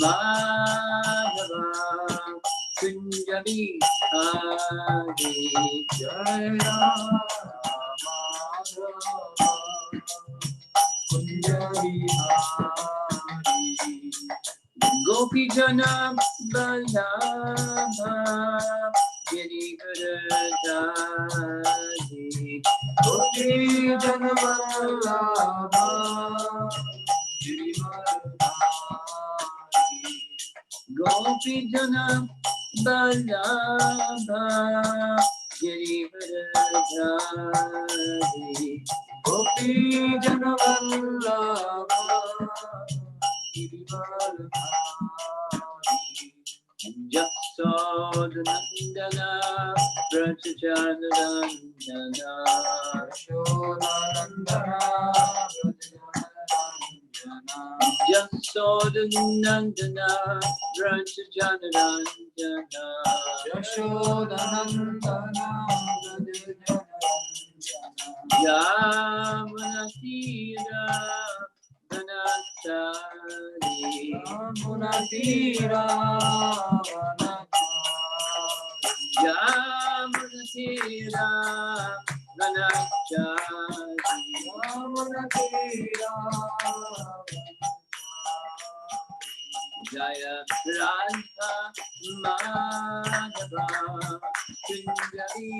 Madhava Kunja Bihari Jai Radha Madhava Kunja Bihari Gopi Jana Vallabha Girivardhari Gopi Jana Vallabha Girivardhari Gopi Jana Vallabha Girivardhari Gopi Jana Vallabha Jasodhanandana Prachajanandana Jasodhanandana Prachajanandana Jasodhanandana Yamunatira Vanachari Yamunatira Vanachari Yamunatira Vanachari Yamunatira Jaya Radha Madhava Kunjali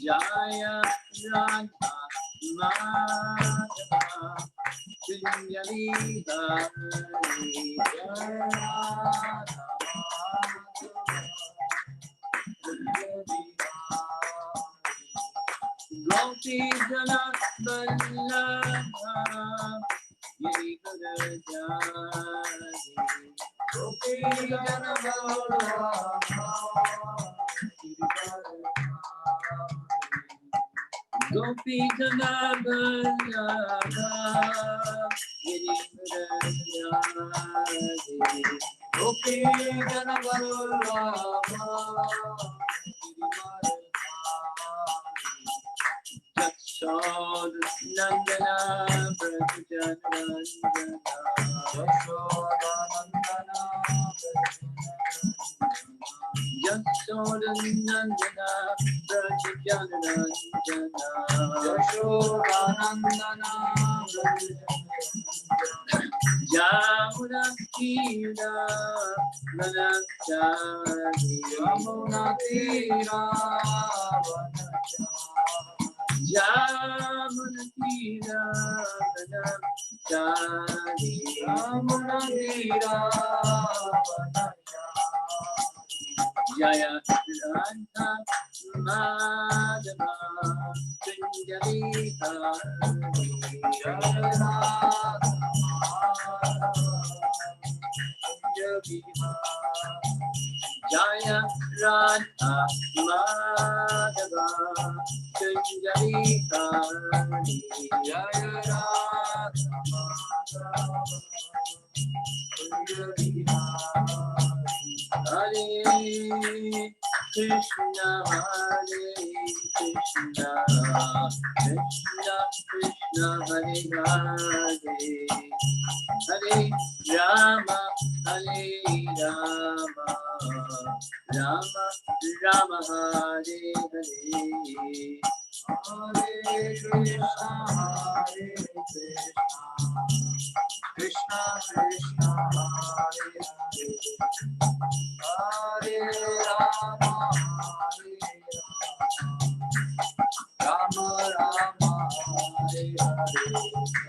Jaya Radha Madhava Kunjali Gopi Jana Vallabha Girivardhari Gopi Jana Vallabha Gopi Jana Vallabha Girivardhari Gopi Jana Vallabha Jasodhanandana Prachajanandana Jasodhanandana Prachajanandana Jasodhanandana Yamunatira Vanachari Yamunatira Vanachari Yamunatira Vanachari Yamunatira Vanachari Jaya Radha Madhava Kunjali Hari Jaya Radha Jaya Radha Madhava Kunjali Hari Jaya Radha Madhava Kunjali Hari Krishna Hare Krishna Krishna Krishna Hare Hare Hare Rama Hare Rama Rama Rama Hare Hare Hare Krishna Hare Krishna Krishna Hare Hare Hare Rama Hare Rama Rama Hare Hare Hare Krishna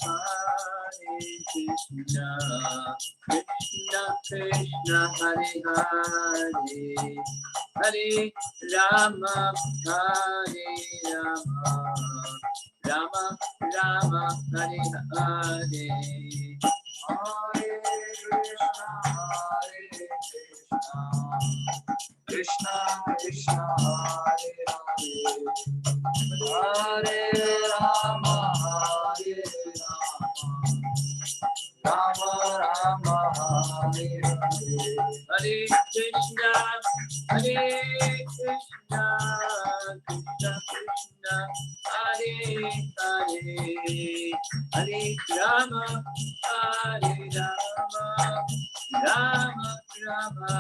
Krishna Krishna Hare Hare Hare Rama Hare Rama Rama Rama Hare Hare Hare Krishna Krishna Hare Hare Hare Rama Hare Rama Rama Hare Hare Hare Krishna Krishna, Krishna Krishna, Hare Hare, Hare Rama, Hare Rama, Rama Rama,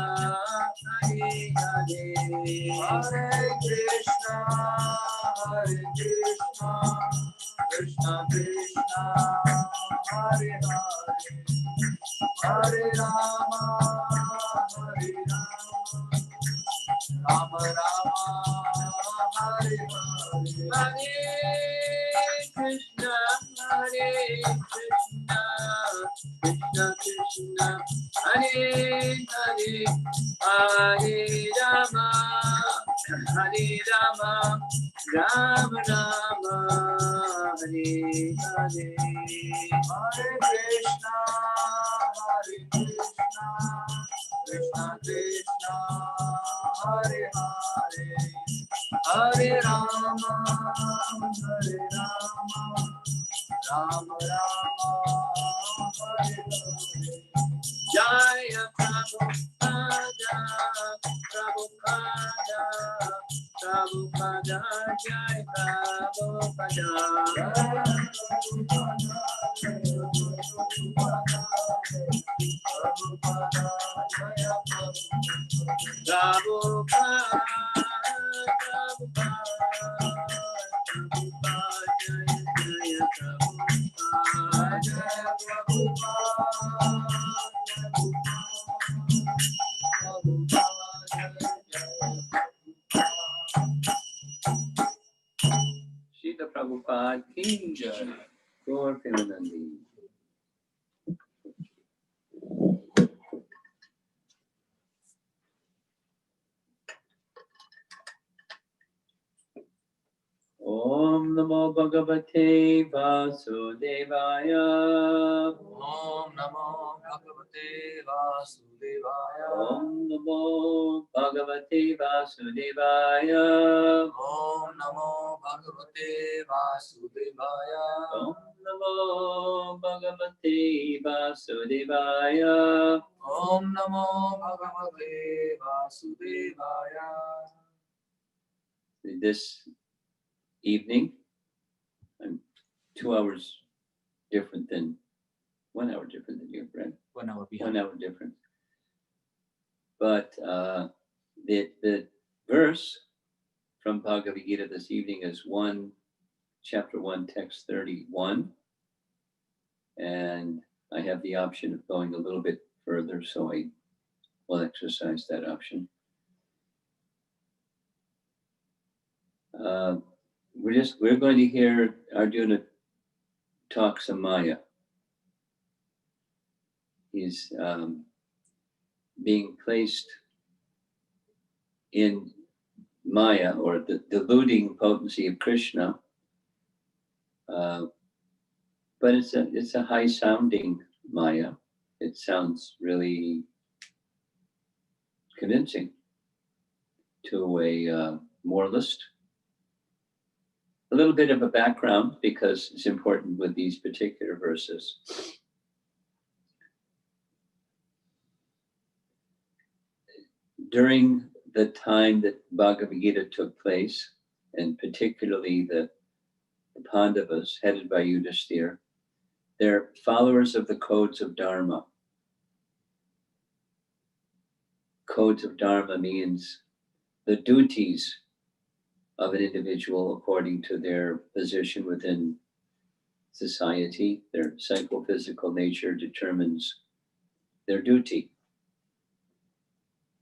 Hare Hare, Hare Krishna, Krishna Krishna, Hare Hare, Hare Rama, Rama Rama, Hare Hare, Hare Krishna, Krishna Krishna, Hare Hare, Hare Rama, Rama Rama, Hare Hare, Hare Krishna, Krishna Krishna, Hare Hare, Hare Rama, Rama Rama, Hare Hare. Jaya Prabhupada, Prabhupada, Prabhupada, Jaya Prabhupada, Prabhupada, Jaya Prabhupada, Srila Prabhupada ki jai. Gaur Premanandi. Om Namo Bhagavate Vasudevaya. Om Namo Bhagavate Vasudevaya. Om Namo Bhagavate Vasudevaya. Om Namo Bhagavate Vasudevaya. Om Namo Bhagavate Vasudevaya. Om Namo Bhagavate Vasudevaya. This evening, I'm 2 hours different than 1 hour different than you, right? 1 hour behind. 1 hour difference. But the verse from Bhagavad Gita this evening is chapter 1, text 31. And I have the option of going a little bit further, so I will exercise that option. We're going to hear Arjuna talk some Maya. He's being placed in Maya, or the deluding potency of Krishna, but it's a high sounding Maya. It sounds really convincing to a moralist. A little bit of a background, because it's important with these particular verses. During the time that Bhagavad Gita took place, and particularly the Pandavas headed by Yudhishthira, they're followers of the codes of Dharma. Codes of Dharma means the duties of an individual according to their position within society. Their psychophysical nature determines their duty.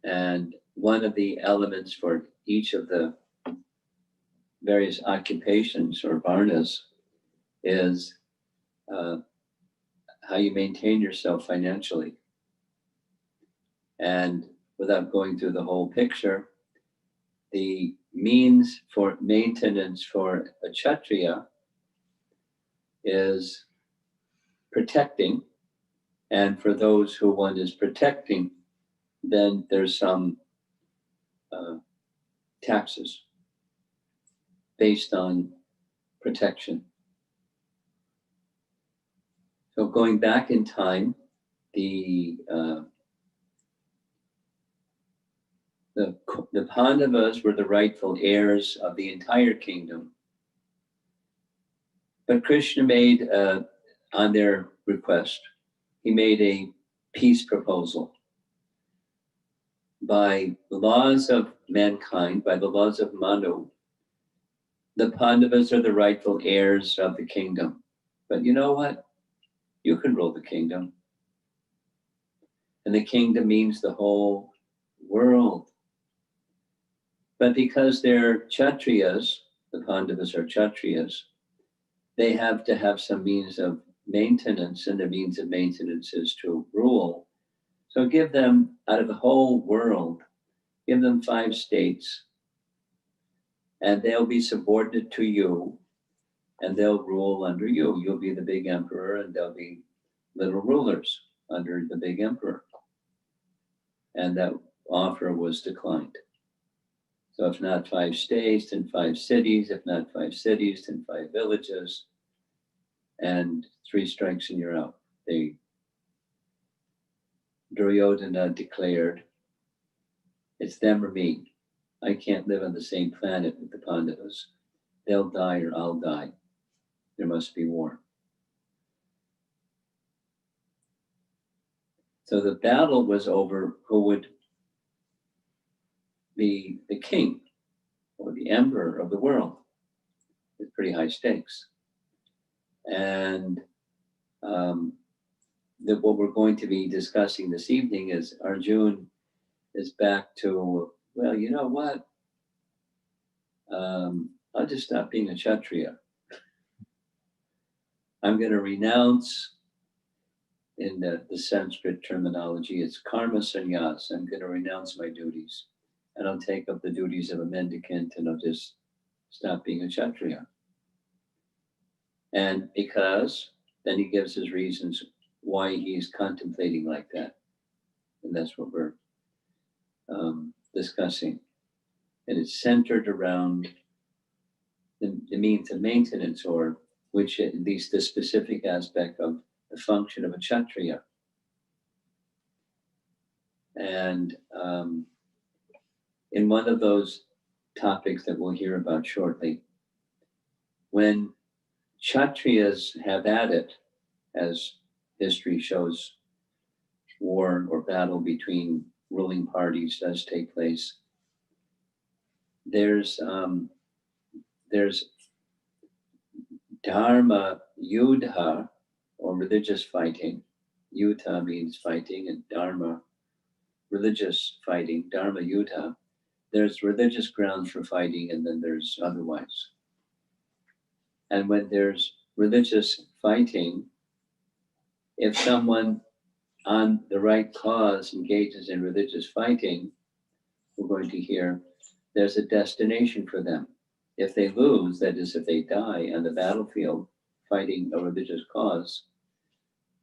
And one of the elements for each of the various occupations or varnas is how you maintain yourself financially. And without going through the whole picture, the means for maintenance for a Kshatriya is protecting. And for those who one is protecting, then there's some taxes based on protection. So going back in time, the The Pandavas were the rightful heirs of the entire kingdom. But Krishna made, on their request, he made a peace proposal. By the laws of mankind, by the laws of Manu, the Pandavas are the rightful heirs of the kingdom. But you know what? You can rule the kingdom. And the kingdom means the whole world. But because they're Kshatriyas, the Pandavas are Kshatriyas, they have to have some means of maintenance, and the means of maintenance is to rule. So give them, out of the whole world, give them 5 states, and they'll be subordinate to you, and they'll rule under you. You'll be the big emperor, and they'll be little rulers under the big emperor. And that offer was declined. So if not 5 states, then 5 cities. If not 5 cities, then 5 villages. And 3 strikes and you're out. Duryodhana declared, it's them or me. I can't live on the same planet with the Pandavas. They'll die or I'll die. There must be war. So the battle was over who would be the king or the emperor of the world. It's pretty high stakes. And what we're going to be discussing this evening is Arjun is back to, well, you know what? I'll just stop being a Kshatriya. I'm going to renounce, in the Sanskrit terminology, it's karma sannyas. I'm going to renounce my duties, and I'll take up the duties of a mendicant, and I'll just stop being a Kshatriya. And because, then he gives his reasons why he's contemplating like that. And that's what we're discussing. And it's centered around the means of maintenance, or which at least the specific aspect of the function of a Kshatriya. And in one of those topics that we'll hear about shortly, when Kshatriyas have at it, as history shows, war or battle between ruling parties does take place. There's dharma yuddha, or religious fighting. Yuddha means fighting, and dharma, religious fighting, dharma yuddha. There's religious grounds for fighting, and then there's otherwise. And when there's religious fighting, if someone on the right cause engages in religious fighting, we're going to hear there's a destination for them. If they lose, that is, if they die on the battlefield fighting a religious cause,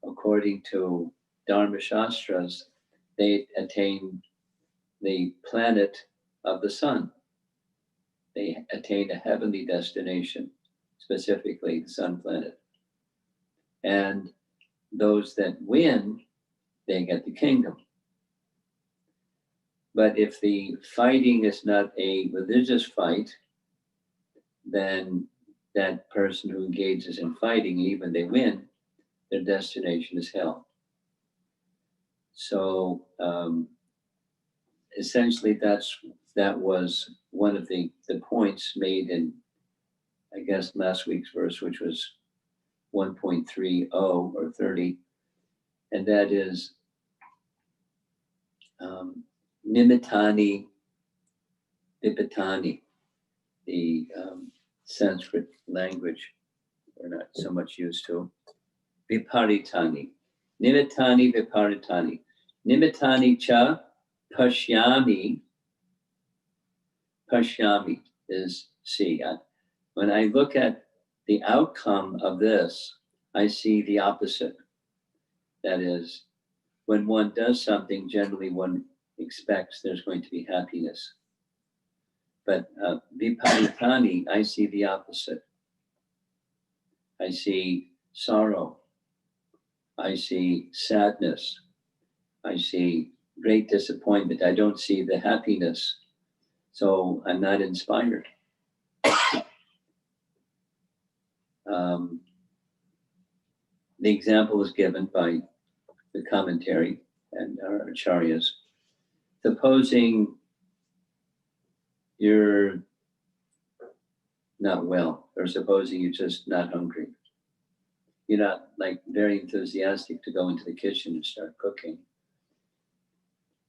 according to Dharma Shastras, they attain the planet of the sun. They attain a heavenly destination, specifically the sun planet. And those that win, they get the kingdom. But if the fighting is not a religious fight, then that person who engages in fighting, even they win, their destination is hell. So essentially that was one of the points made in, I guess, last week's verse, which was 1.30 or 30, and that is Nimitani Vipatani, the Sanskrit language we're not so much used to. Viparitani. Nimitani Viparitani. Nimitani cha pashyami. Pashyami is see. When I look at the outcome of this, I see the opposite. That is, when one does something, generally one expects there's going to be happiness. But viparitani, I see the opposite. I see sorrow. I see sadness. I see great disappointment. I don't see the happiness, so I'm not inspired. The example is given by the commentary and our acharyas. Supposing you're not well, or supposing you're just not hungry. You're not like very enthusiastic to go into the kitchen and start cooking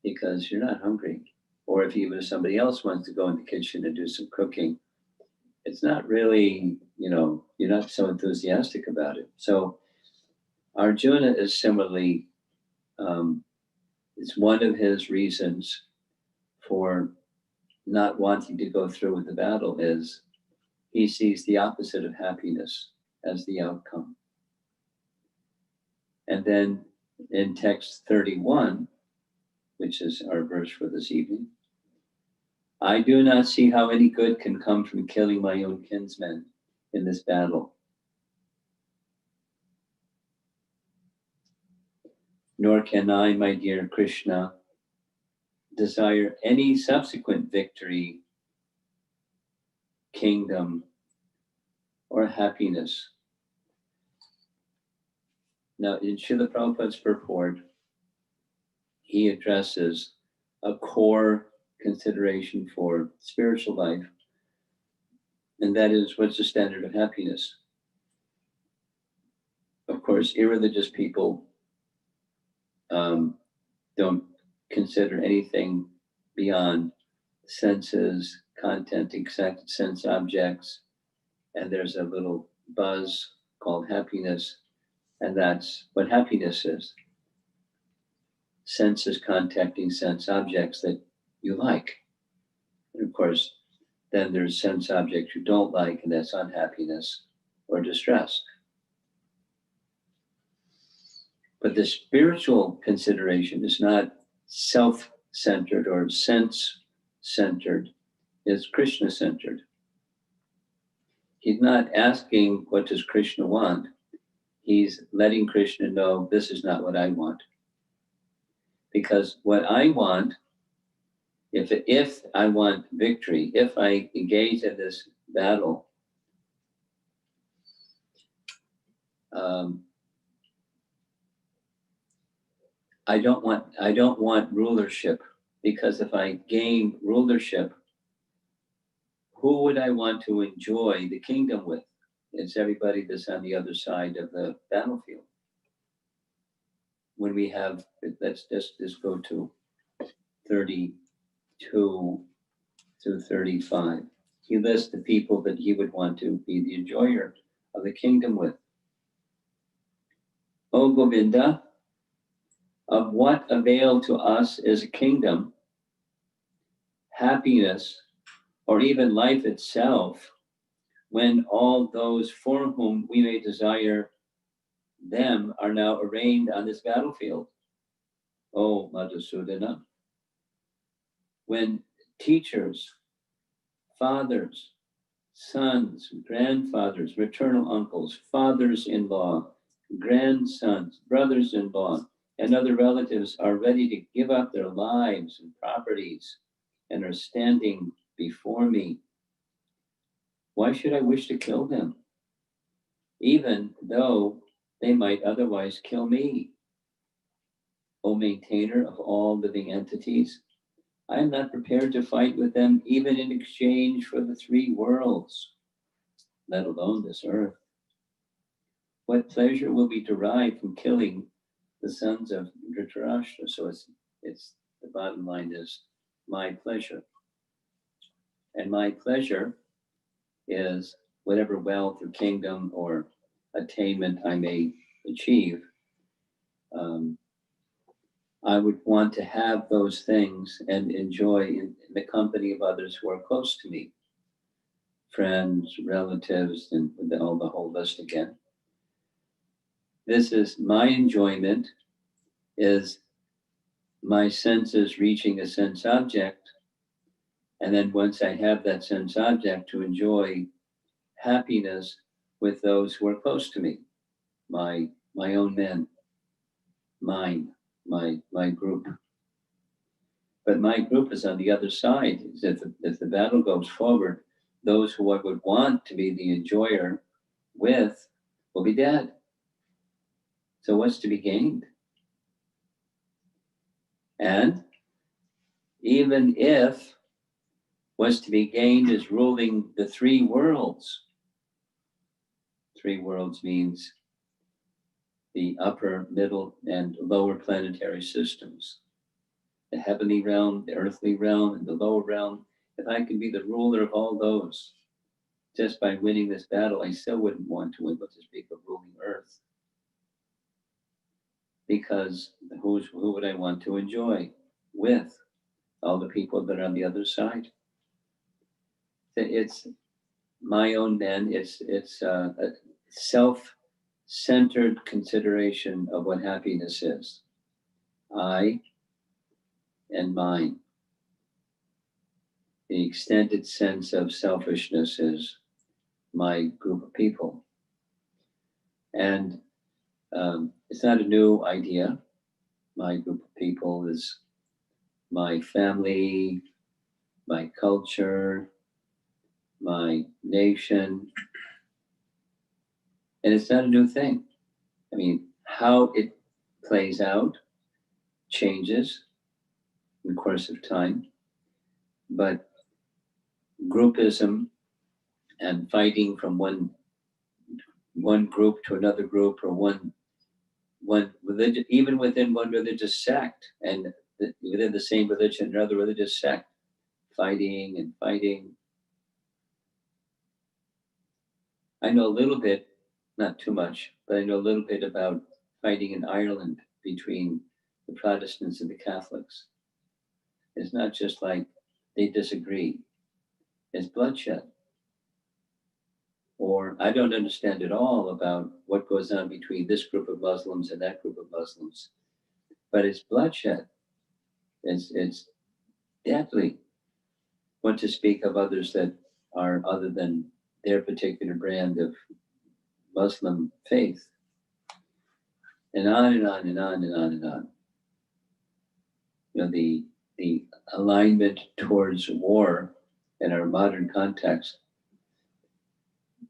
because you're not hungry. Or if even somebody else wants to go in the kitchen and do some cooking, it's not really, you're not so enthusiastic about it. So Arjuna is similarly, it's one of his reasons for not wanting to go through with the battle is he sees the opposite of happiness as the outcome. And then in text 31, which is our verse for this evening, I do not see how any good can come from killing my own kinsmen in this battle. Nor can I, my dear Krishna, desire any subsequent victory, kingdom, or happiness. Now, in Srila Prabhupada's purport, he addresses a core consideration for spiritual life, and that is, what's the standard of happiness? Of course, irreligious people don't consider anything beyond senses, content, exact sense objects, and there's a little buzz called happiness, and that's what happiness is. Senses contacting sense objects that you like. And of course, then there's sense objects you don't like, and that's unhappiness or distress. But the spiritual consideration is not self-centered or sense-centered, it's Krishna-centered. He's not asking, what does Krishna want? He's letting Krishna know, this is not what I want. Because what I want, if I want victory, if I engage in this battle, I don't want rulership, because if I gain rulership, who would I want to enjoy the kingdom with? It's everybody that's on the other side of the battlefield. When we have, let's just go to 32 through 35. He lists the people that he would want to be the enjoyer of the kingdom with. O Govinda, of what avail to us is a kingdom, happiness, or even life itself, when all those for whom we may desire them are now arraigned on this battlefield? O Madhusudana, when teachers, fathers, sons, grandfathers, maternal uncles, fathers-in-law, grandsons, brothers-in-law, and other relatives are ready to give up their lives and properties and are standing before me, why should I wish to kill them, even though they might otherwise kill me? O maintainer of all living entities, I am not prepared to fight with them even in exchange for the three worlds, let alone this earth. What pleasure will be derived from killing the sons of Dhritarashtra? So it's the bottom line is my pleasure. And my pleasure is whatever wealth or kingdom or attainment I may achieve. I would want to have those things and enjoy in the company of others who are close to me, friends, relatives, and the whole list again. This is my enjoyment, is my senses reaching a sense object, and then once I have that sense object, to enjoy happiness with those who are close to me, my own men, mine, my group. But my group is on the other side. If the battle goes forward, those who I would want to be the enjoyer with will be dead. So what's to be gained? And even if what's to be gained is ruling the three worlds. Three worlds means the upper, middle, and lower planetary systems. The heavenly realm, the earthly realm, and the lower realm. If I can be the ruler of all those, just by winning this battle, I still wouldn't want to win, but to speak of ruling earth. Because who would I want to enjoy with? All the people that are on the other side. It's my own then, it's a self-centered consideration of what happiness is. I and mine. The extended sense of selfishness is my group of people. And it's not a new idea. My group of people is my family, my culture, my nation. And it's not a new thing. I mean, how it plays out changes in the course of time. But groupism and fighting from one group to another group, or one religion, even within one religious sect, and within the same religion, another religious sect, fighting and fighting. I know a little bit, not too much, but I know a little bit about fighting in Ireland between the Protestants and the Catholics. It's not just like they disagree, it's bloodshed. Or I don't understand at all about what goes on between this group of Muslims and that group of Muslims, but it's bloodshed. It's deadly. What to speak of others that are other than their particular brand of Muslim faith, and on and on and on and on and on. You know, the alignment towards war in our modern context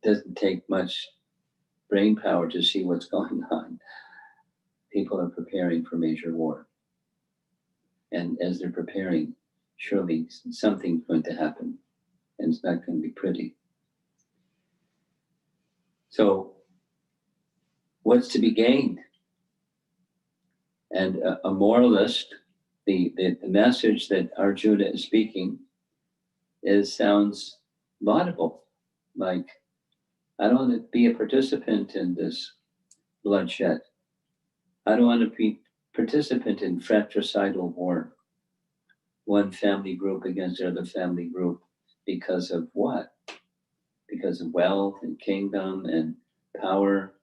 doesn't take much brain power to see what's going on. People are preparing for major war. And as they're preparing, surely something's going to happen, and it's not going to be pretty. So what's to be gained? And a moralist, the message that Arjuna is speaking sounds laudable. Like, I don't want to be a participant in this bloodshed. I don't want to be participant in fratricidal war. One family group against the other family group because of what? Because of wealth and kingdom and power.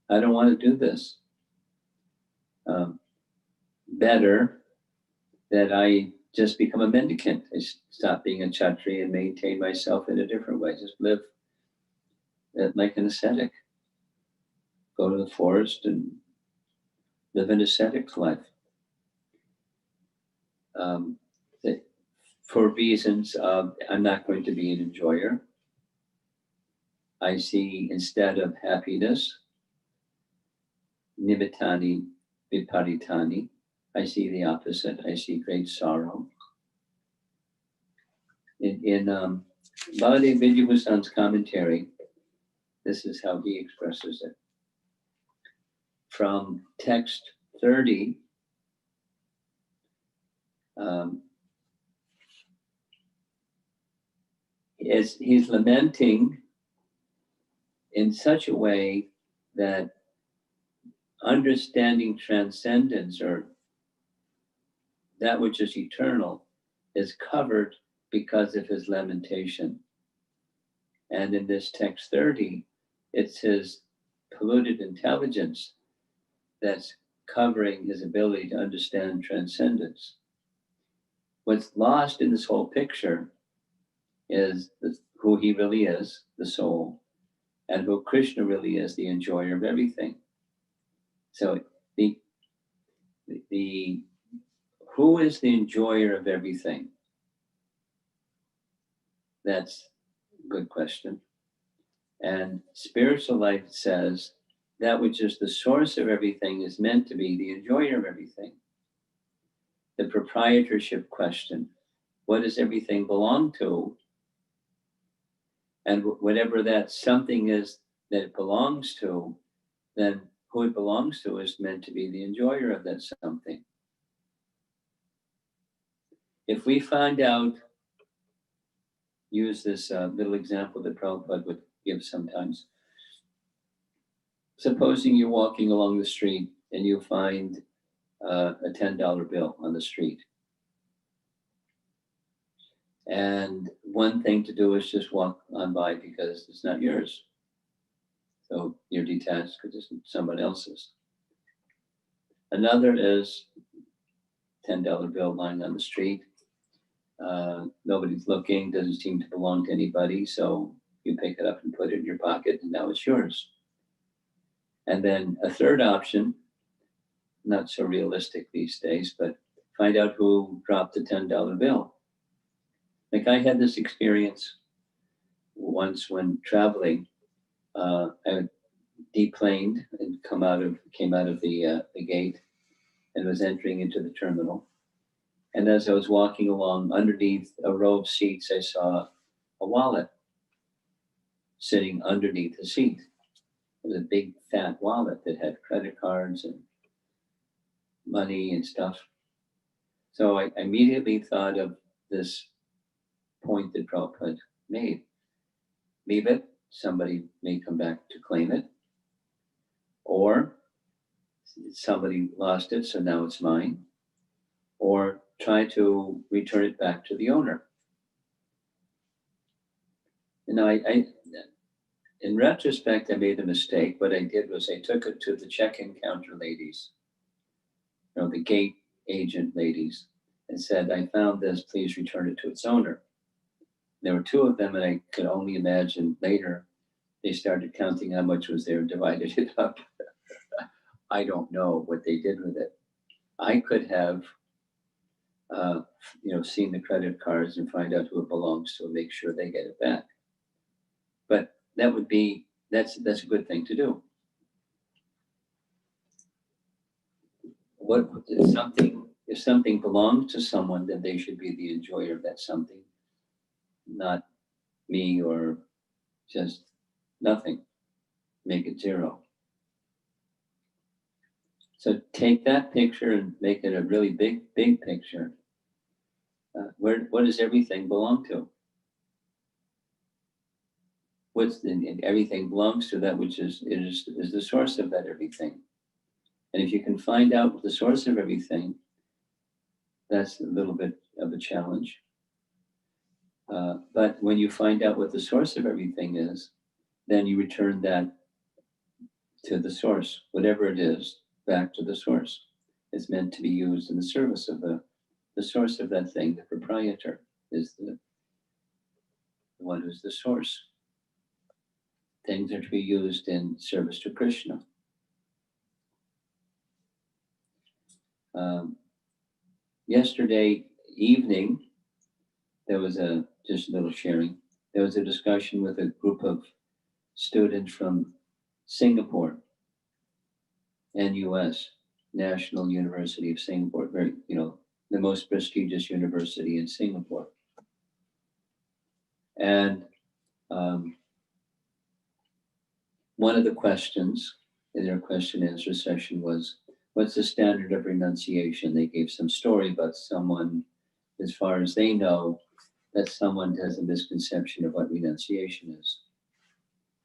I don't want to do this. Better that I just become a mendicant. I stop being a Kshatriya and maintain myself in a different way. Just live like an ascetic. Go to the forest and live an ascetic life. For reasons of, I'm not going to be an enjoyer. I see, instead of happiness, nimittani viparitani, I see the opposite. I see great sorrow. In Baladev Vidyabhusan's commentary, this is how he expresses it. From text 30, he's lamenting in such a way that understanding transcendence, or that which is eternal, is covered because of his lamentation. And in this text 30, it's his polluted intelligence that's covering his ability to understand transcendence. What's lost in this whole picture is who he really is, the soul, and who Krishna really is, the enjoyer of everything. So the who is the enjoyer of everything? That's a good question. And spiritual life says that which is the source of everything is meant to be the enjoyer of everything. The proprietorship question, what does everything belong to? And whatever that something is that it belongs to, then who it belongs to is meant to be the enjoyer of that something. If we find out, use this little example that Prabhupada would give sometimes. Supposing you're walking along the street and you find a $10 bill on the street. And one thing to do is just walk on by because it's not yours. So you're detached because it's someone else's. Another is $10 bill lying on the street. Nobody's looking, doesn't seem to belong to anybody. So you pick it up and put it in your pocket and now it's yours. And then a third option, not so realistic these days, but find out who dropped the $10 bill. Like I had this experience once when traveling. I deplaned and came out of the gate and was entering into the terminal. And as I was walking along underneath a row of seats, I saw a wallet sitting underneath the seat. It was a big fat wallet that had credit cards and money and stuff. So I immediately thought of this point that Prabhupada made. Leave it, somebody may come back to claim it. Or somebody lost it, so now it's mine. Or try to return it back to the owner. You know, I in retrospect, I made a mistake. What I did was I took it to the check-in counter ladies, the gate agent ladies, and said, I found this, please return it to its owner. There were two of them, and I could only imagine later they started counting how much was there and divided it up. I don't know what they did with it. I could have, seen the credit cards and find out who it belongs to and make sure they get it back. But that's a good thing to do. If something belongs to someone, then they should be the enjoyer of that something, not me or just nothing. Make it zero. So take that picture and make it a really big picture. What does everything belong to? Everything belongs to that which is the source of that everything. And if you can find out the source of everything, that's a little bit of a challenge. But when you find out what the source of everything is, then you return that to the source, whatever it is, back to the source. It's meant to be used in the service of the source of that thing. The proprietor is the one who's the source. Things are to be used in service to Krishna. Yesterday evening, there was just a little sharing. There was a discussion with a group of students from Singapore, NUS, National University of Singapore, the most prestigious university in Singapore. And one of the questions in their question and answer session was, what's the standard of renunciation? They gave some story about someone, as far as they know, that someone has a misconception of what renunciation is.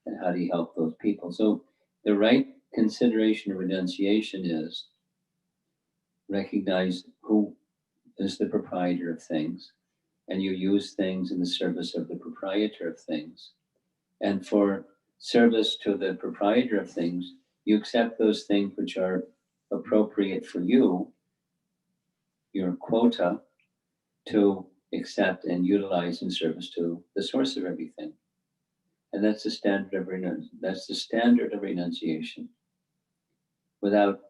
And how do you help those people? So the right consideration of renunciation is recognize who is the proprietor of things, and you use things in the service of the proprietor of things. And for service to the proprietor of things, you accept those things which are appropriate for you, your quota, to accept and utilize in service to the source of everything. And that's the standard of renunciation. Without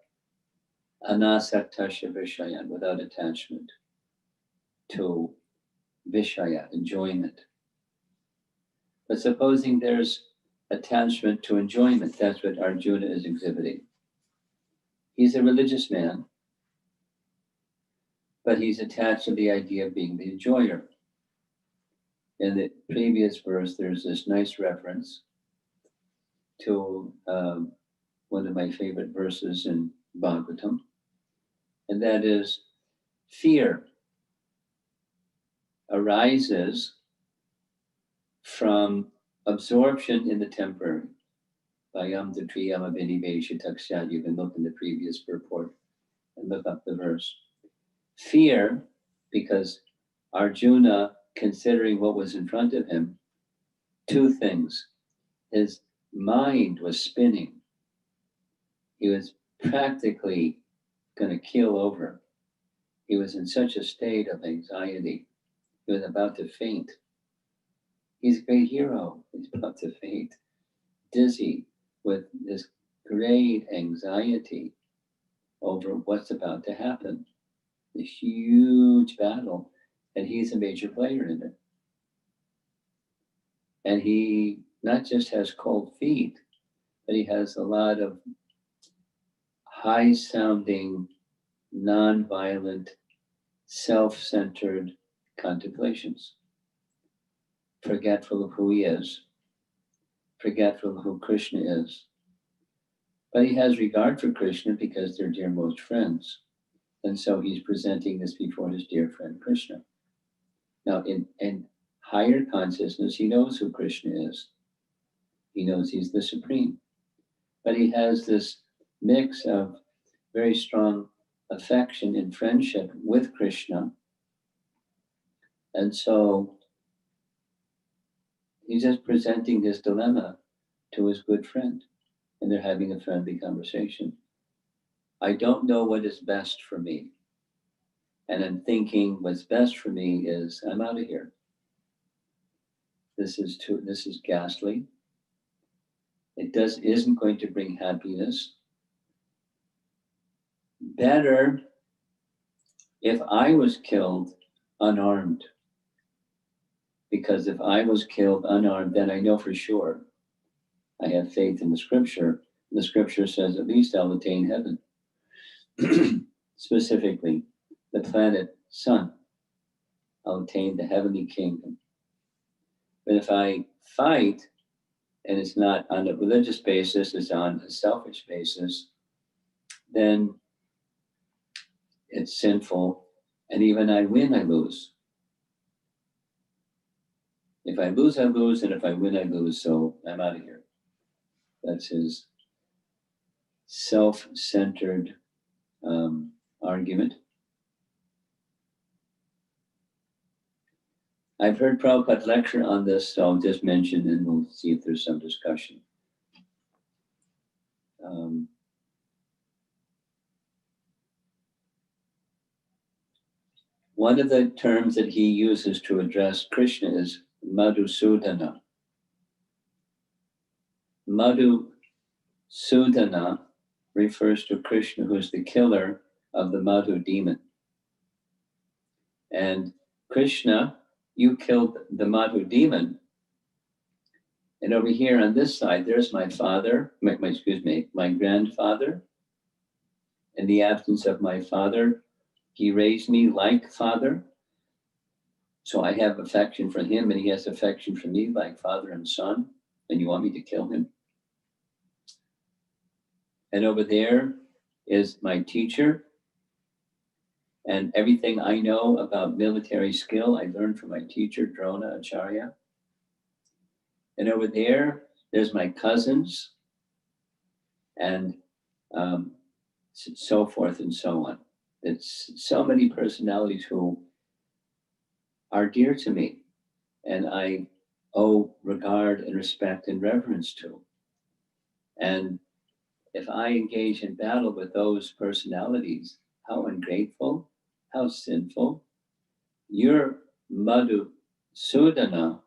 Anasaktasya Vishayan, without attachment to Vishaya, enjoyment. But supposing there's attachment to enjoyment, that's what Arjuna is exhibiting. He's a religious man, but he's attached to the idea of being the enjoyer. In the previous verse, there's this nice reference to one of my favorite verses in Bhagavatam, and that is fear arises from absorption in the temporary. Vayam Dhriyam Abhinivesha Takshat. You can look in the previous purport and look up the verse. Fear, because Arjuna, considering what was in front of him, two things. His mind was spinning. He was practically going to keel over. He was in such a state of anxiety. He was about to faint. He's a great hero. He's about to faint, dizzy with this great anxiety over what's about to happen. The huge battle, and he's a major player in it. And he not just has cold feet, but he has a lot of high-sounding, non-violent, self-centered contemplations. Forgetful of who he is, forgetful of who Krishna is. But he has regard for Krishna because they're dearmost friends. And so he's presenting this before his dear friend Krishna. Now, in higher consciousness, he knows who Krishna is. He knows he's the supreme. But he has this mix of very strong affection and friendship with Krishna. And so he's just presenting his dilemma to his good friend, and they're having a friendly conversation. I don't know what is best for me. And I'm thinking what's best for me is I'm out of here. This is ghastly. It isn't going to bring happiness. Better if I was killed unarmed. Because if I was killed unarmed, then I know for sure I have faith in the scripture. The scripture says at least I'll attain heaven. Specifically, the planet Sun. I'll attain the heavenly kingdom. But if I fight, and it's not on a religious basis, it's on a selfish basis, then it's sinful. And even I win, I lose. If I lose, I lose. And if I win, I lose. So I'm out of here. That's his self-centered argument. I've heard Prabhupada lecture on this, so I'll just mention and we'll see if there's some discussion. One of the terms that he uses to address Krishna is Madhusudana. Madhusudana refers to Krishna, who's the killer of the Madhu demon. And Krishna, you killed the Madhu demon. And over here on this side, there's my father, my grandfather. In the absence of my father, he raised me like father. So I have affection for him and he has affection for me like father and son. And you want me to kill him? And over there is my teacher. And everything I know about military skill, I learned from my teacher, Drona Acharya. And over there's my cousins, and so forth and so on. It's so many personalities who are dear to me, and I owe regard and respect and reverence to. And if I engage in battle with those personalities, how ungrateful, how sinful. You're Madhusudana,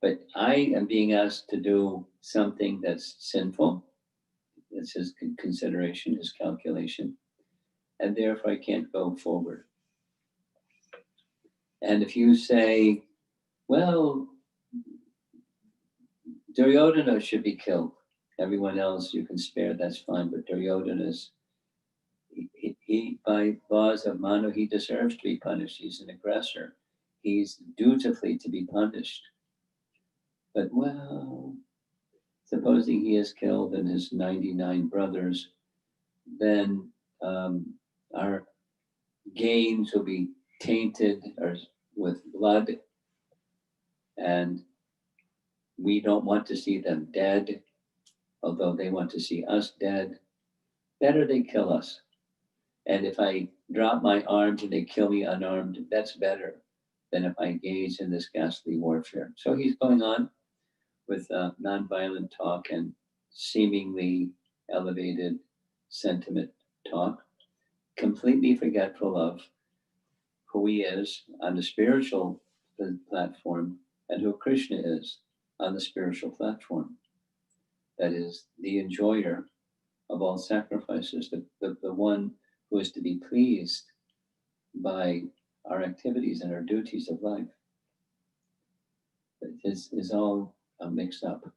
but I am being asked to do something that's sinful. That's his consideration, his calculation. and therefore I can't go forward. And if you say, well, Duryodhana should be killed, everyone else you can spare, that's fine, but Duryodhana is, he by laws of Manu, he deserves to be punished. He's an aggressor. He's dutifully to be punished. But well, supposing he is killed and his 99 brothers, then our gains will be tainted or with blood, and we don't want to see them dead, although they want to see us dead. Better they kill us. And if I drop my arms and they kill me unarmed, that's better than if I engage in this ghastly warfare. So he's going on with nonviolent talk and seemingly elevated sentiment talk, completely forgetful of who he is on the spiritual platform and who Krishna is on the spiritual platform. That is the enjoyer of all sacrifices, the one who is to be pleased by our activities and our duties of life. It is all mixed up,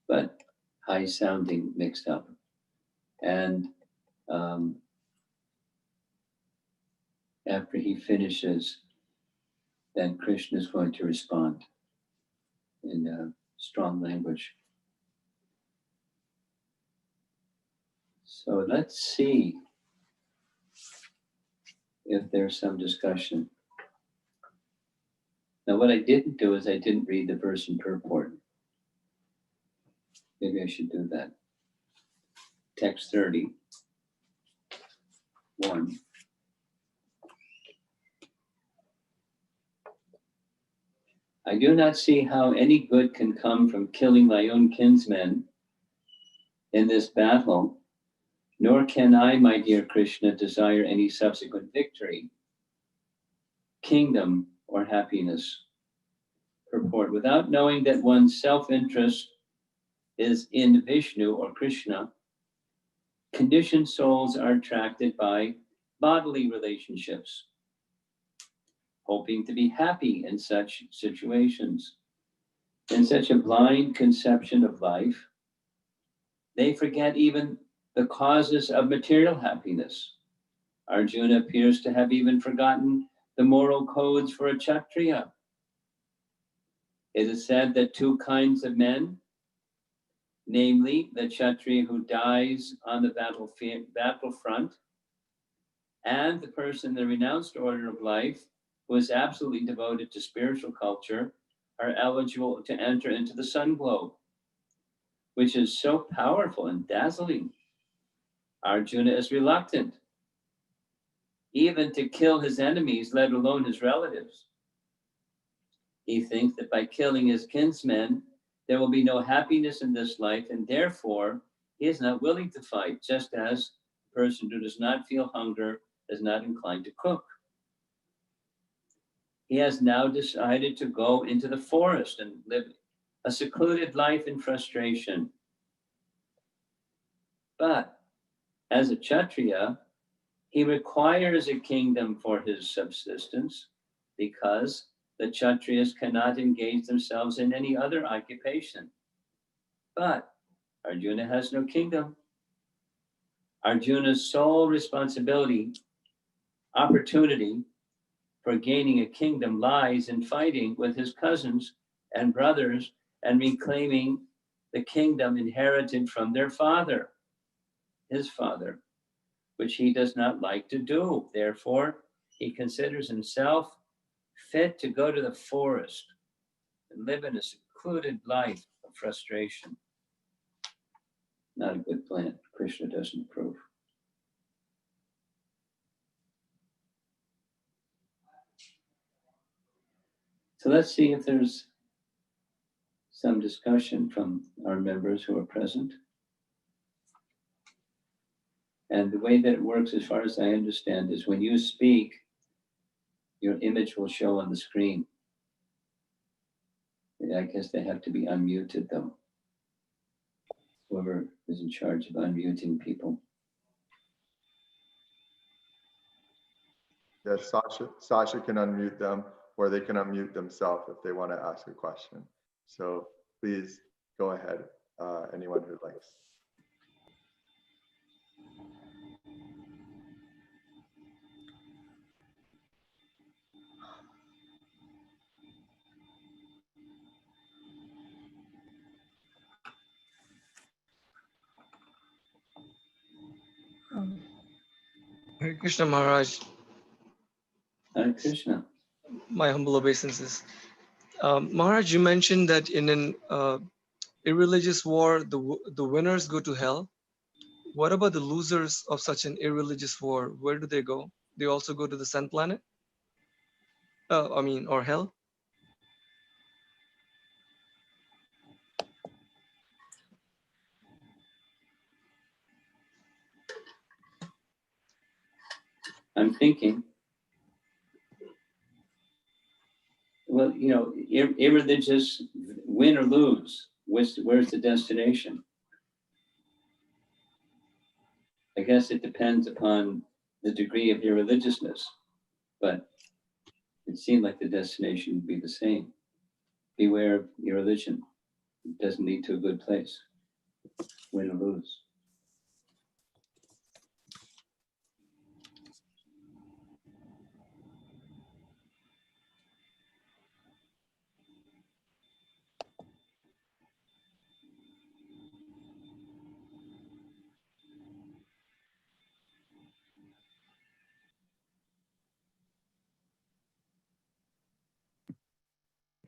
but high sounding mixed up. And after he finishes, then Krishna is going to respond in strong language. So let's see if there's some discussion. Now, what I didn't do is I didn't read the verse and purport. Maybe I should do that. Text 30, 1. I do not see how any good can come from killing my own kinsmen in this battle, nor can I, my dear Krishna, desire any subsequent victory, kingdom, or happiness. Purport: without knowing that one's self-interest is in Vishnu or Krishna, conditioned souls are attracted by bodily relationships, hoping to be happy in such situations. In such a blind conception of life, they forget even the causes of material happiness. Arjuna appears to have even forgotten the moral codes for a Kshatriya. It is said that two kinds of men, namely the Kshatriya who dies on the battlefront and the person in the renounced order of life who is absolutely devoted to spiritual culture, are eligible to enter into the sun globe, which is so powerful and dazzling. Arjuna is reluctant even to kill his enemies, let alone his relatives. He thinks that by killing his kinsmen, there will be no happiness in this life, and therefore he is not willing to fight, just as a person who does not feel hunger is not inclined to cook. He has now decided to go into the forest and live a secluded life in frustration. But as a Kshatriya, he requires a kingdom for his subsistence because the Kshatriyas cannot engage themselves in any other occupation. But Arjuna has no kingdom. Arjuna's sole responsibility, opportunity for gaining a kingdom lies in fighting with his cousins and brothers and reclaiming the kingdom inherited from their father, his father, which he does not like to do. Therefore, he considers himself fit to go to the forest and live in a secluded life of frustration. Not a good plan. Krishna doesn't approve. So let's see if there's some discussion from our members who are present. And the way that it works, as far as I understand, is when you speak, your image will show on the screen. I guess they have to be unmuted though. Whoever is in charge of unmuting people. Yes, Sasha can unmute them, or they can unmute themselves if they want to ask a question. So please go ahead, anyone who likes. Hare Krishna Maharaj, Hare Krishna. my humble obeisances. Maharaj, you mentioned that in an irreligious war, the winners go to hell. What about the losers of such an irreligious war? Where do they go? They also go to the sun planet? Or hell? I'm thinking, well, you know, irreligious, win or lose, where's the destination? I guess it depends upon the degree of irreligiousness, but it seemed like the destination would be the same. Beware of irreligion. It doesn't lead to a good place. Win or lose.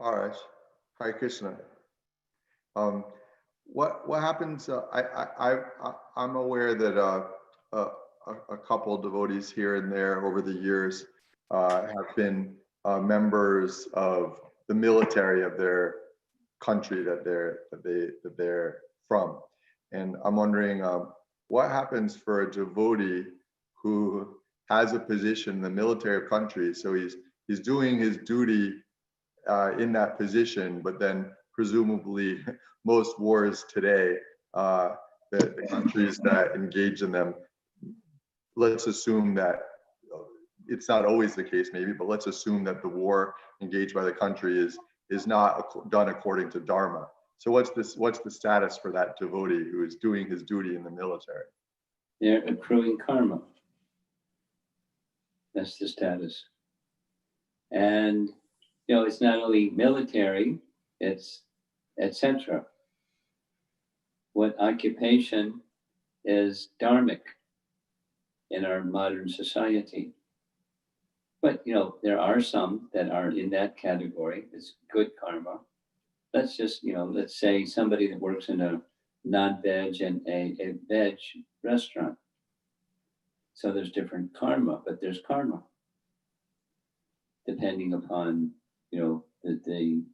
All right, Hare Krishna. What happens? I'm aware that a couple devotees here and there over the years have been members of the military of their country that they're from, and I'm wondering what happens for a devotee who has a position in the military country. So he's doing his duty in that position, but then presumably most wars today, the countries that engage in them, let's assume that it's not always the case maybe, but let's assume that the war engaged by the country is not done according to Dharma. So what's the status for that devotee who is doing his duty in the military? They're accruing karma. That's the status. And, you know, it's not only military, it's etc. What occupation is dharmic in our modern society? But, you know, there are some that are in that category. It's good karma. Let's just, you know, let's say somebody that works in a non-veg and a veg restaurant. So there's different karma, but there's karma depending upon, you know, the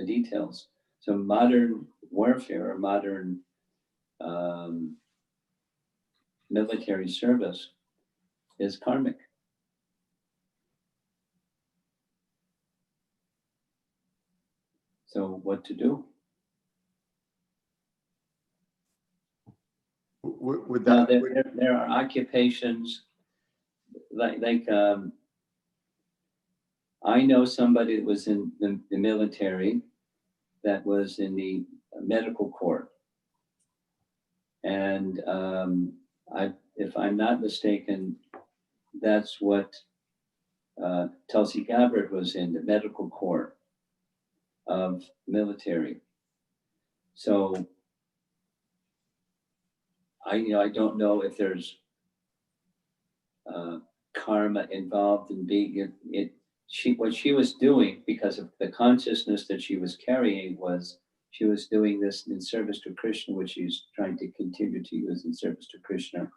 details. So modern warfare or modern military service is karmic. So what to do? Would Now, that there are occupations like I know somebody that was in the military that was in the medical corps. And if I'm not mistaken, that's what Tulsi Gabbard was in, the medical corps of military. So I don't know if there's karma involved in being it. What she was doing, because of the consciousness that she was carrying, was she was doing this in service to Krishna, which she's trying to continue to use in service to Krishna,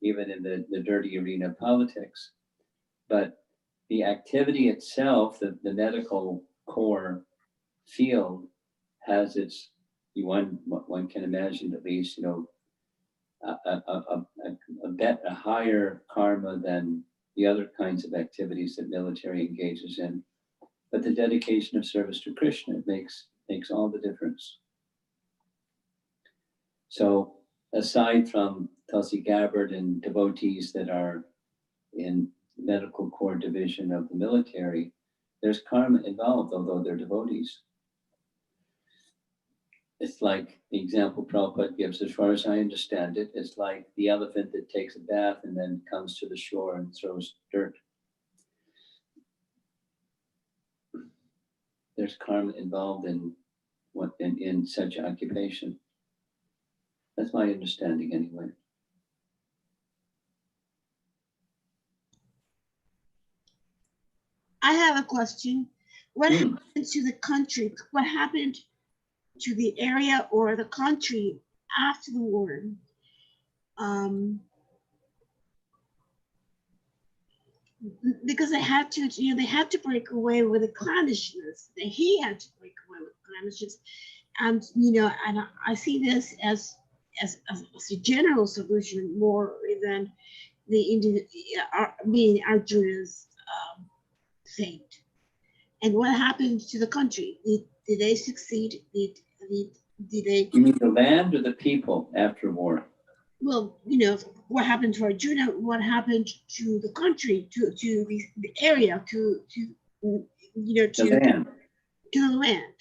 even in the dirty arena of politics. But the activity itself, the medical core field, has its, one can imagine at least, you know, a higher karma than the other kinds of activities that military engages in. But the dedication of service to Krishna makes all the difference. So aside from Tulsi Gabbard and devotees that are in medical corps division of the military, there's karma involved, although they're devotees. It's like the example Prabhupada gives, as far as I understand it, it's like the elephant that takes a bath and then comes to the shore and throws dirt. There's karma involved in in such occupation. That's my understanding anyway. I have a question. What Hmm. happened to the country? What happened to the area or the country after the war? Because they had to, they had to break away with the clannishness. He had to break away with clannishness, and and I see this as a general solution more than being Arjuna's fate. And what happened to the country? Did they succeed? Did they? You mean the land or the people after war? Well, what happened to Arjuna? What happened to the country? To the area? To The land. to the land?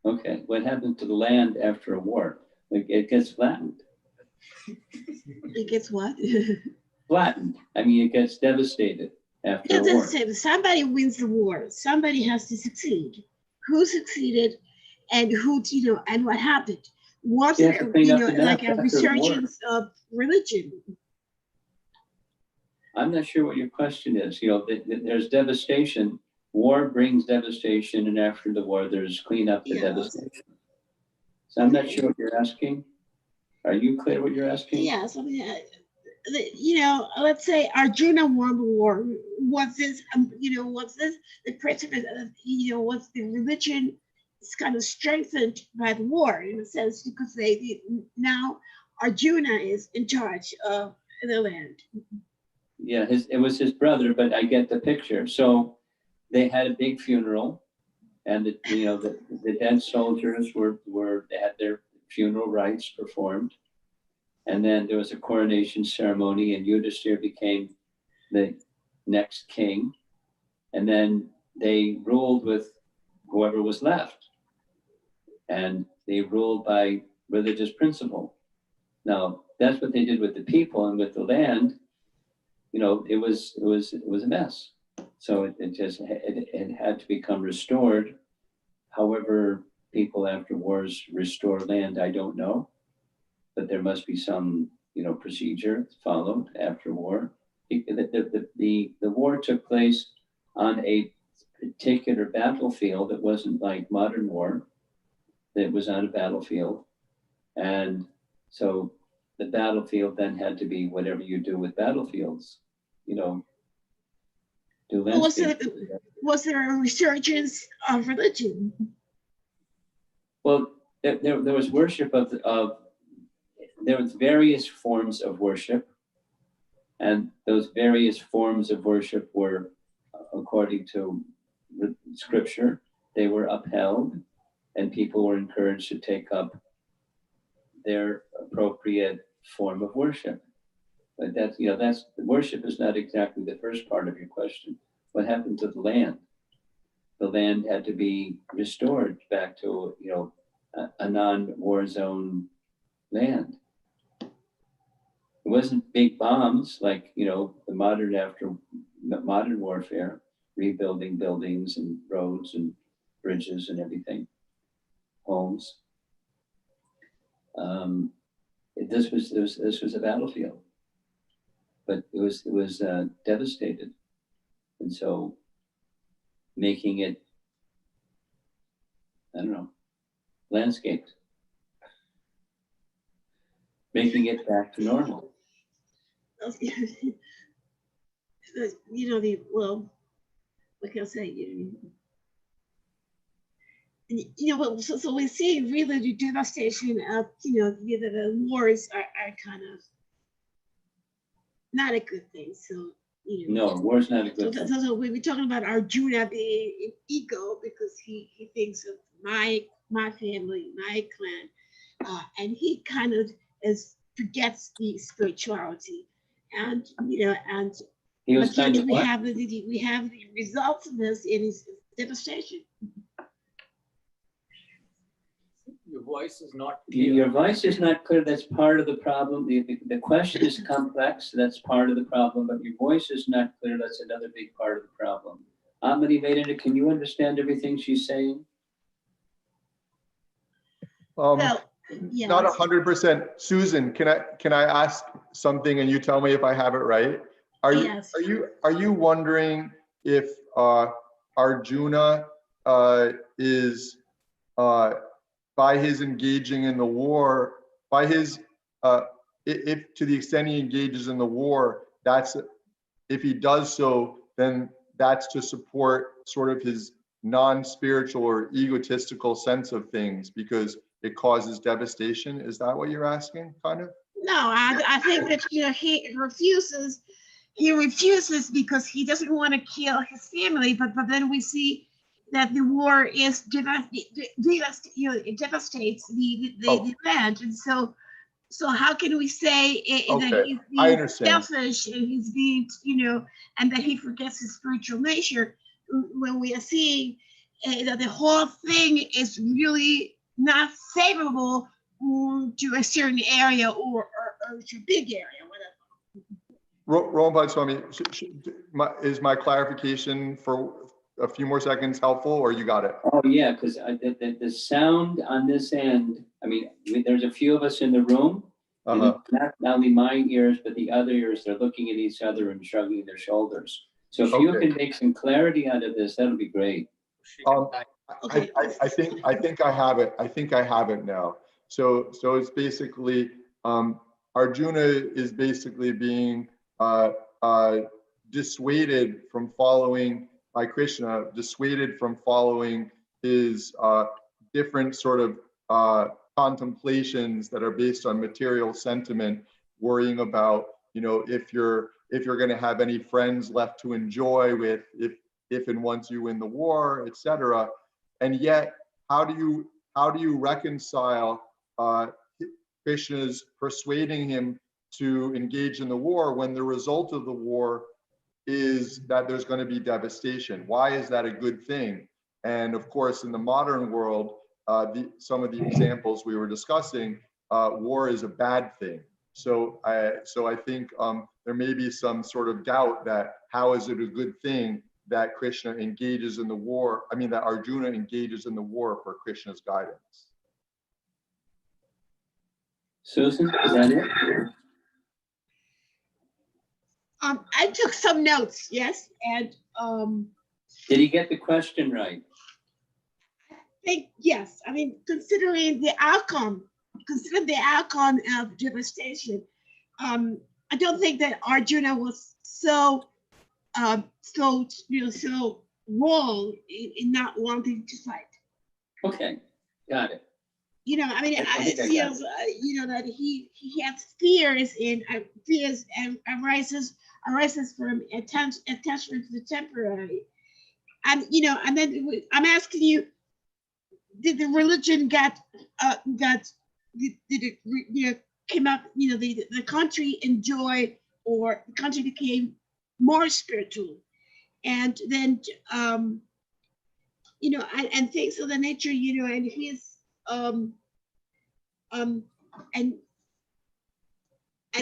Okay. What happened to the land after a war? Like it gets flattened. It gets what? Flattened. I mean, it gets devastated after It a war. doesn't say, but somebody wins the war. Somebody has to succeed. Who succeeded, and who and what happened? Was You have there to clean up the mess like a after the war. resurgence of religion? I'm not sure what your question is. There's devastation. War brings devastation, and after the war, there's clean up the Yes. devastation. So I'm not sure what you're asking. Are you clear what you're asking? Yes, I mean, let's say Arjuna won the war. Was this, was this the principle? Was the religion is kind of strengthened by the war in a sense because now Arjuna is in charge of the land. Yeah, it was his brother, but I get the picture. So they had a big funeral, and the dead soldiers they had their funeral rites performed, and then there was a coronation ceremony, and Yudhishthira became the next king, and then they ruled with whoever was left, and they ruled by religious principle. Now that's what they did with the people, and with the land, it was a mess. So it had to become restored. However, people after wars restore land, I don't know, but there must be some procedure followed after war. The war took place on a particular battlefield. It wasn't like modern war. It was on a battlefield, and so the battlefield then had to be whatever you do with battlefields. Do landscape. Was there a resurgence of religion? Well, there was worship there was various forms of worship, and those various forms of worship were, according to scripture, they were upheld, and people were encouraged to take up their appropriate form of worship. But that's worship is not exactly the first part of your question. What happened to the land? The land had to be restored back to a non-war zone land. It wasn't big bombs like the modern warfare, rebuilding buildings and roads and bridges and everything, homes. This was a battlefield, but it was devastated, and so making it, I don't know, landscaped, making it back to normal. Like I say, so we see really the devastation of, the wars are kind of not a good thing. So, No, war's not a good thing. So we're talking about Arjuna being an ego because he thinks of my family, my clan, and he kind of forgets the spirituality, and He was But kind yet of we what? have the results of this in his devastation. Your voice is not Your clear. voice is not clear. That's part of the problem. The question is complex. That's part of the problem. But your voice is not clear. That's another big part of the problem. Amani Vedanta, can you understand everything she's saying? Well, yes. Not 100%. Susan, can I ask something and you tell me if I have it right? Yes. Are you wondering if Arjuna is by his engaging in the war, by his if to the extent he engages in the war, that's if he does so, then that's to support sort of his non-spiritual or egotistical sense of things because it causes devastation. Is that what you're asking, kind of? No, I think that he refuses. He refuses because he doesn't want to kill his family. But then we see that the war is it devastates the land, and so how can we say that Okay, he's I being understand. selfish and he's being and that he forgets his spiritual nature when we are seeing that the whole thing is really not favorable to a certain area or to a big area, whatever. Romapada Swami, is my clarification for a few more seconds helpful, or you got it? Oh, yeah, because the sound on this end, I mean, there's a few of us in the room. Uh-huh. Not only my ears, but the other ears, they're looking at each other and shrugging their shoulders. So if you Okay. can make some clarity out of this, that'll be great. Okay. I think I have it. I think I have it now. So it's basically Arjuna is basically being dissuaded from following by Krishna, dissuaded from following his different sort of contemplations that are based on material sentiment, worrying about if you're going to have any friends left to enjoy with if and once you win the war, etc. And yet, how do you reconcile Krishna's persuading him to engage in the war when the result of the war is that there's going to be devastation? Why is that a good thing? And of course, in the modern world, some of the examples we were discussing, war is a bad thing. So I think there may be some sort of doubt that how is it a good thing that Krishna engages in the war? I mean, that Arjuna engages in the war for Krishna's guidance. Susan, is that it? I took some notes, yes, and Did he get the question right? I think yes. I mean, consider the outcome of devastation. I don't think that Arjuna was so wrong in not wanting to fight. Okay, got it. I mean, I it think I feels, that he has fears and arises from attachment to the temporary. And, and then I'm asking you, did the religion did it, came up, the country enjoyed, or the country became more spiritual. And then, and things of the nature, and his, and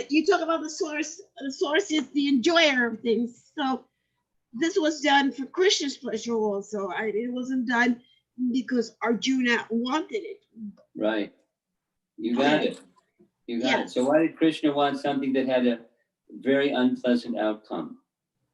you talk about the source is the enjoyer of things. So this was done for Krishna's pleasure also. It wasn't done because Arjuna wanted it. Right. You got Okay. it. You got it. So why did Krishna want something that had a very unpleasant outcome?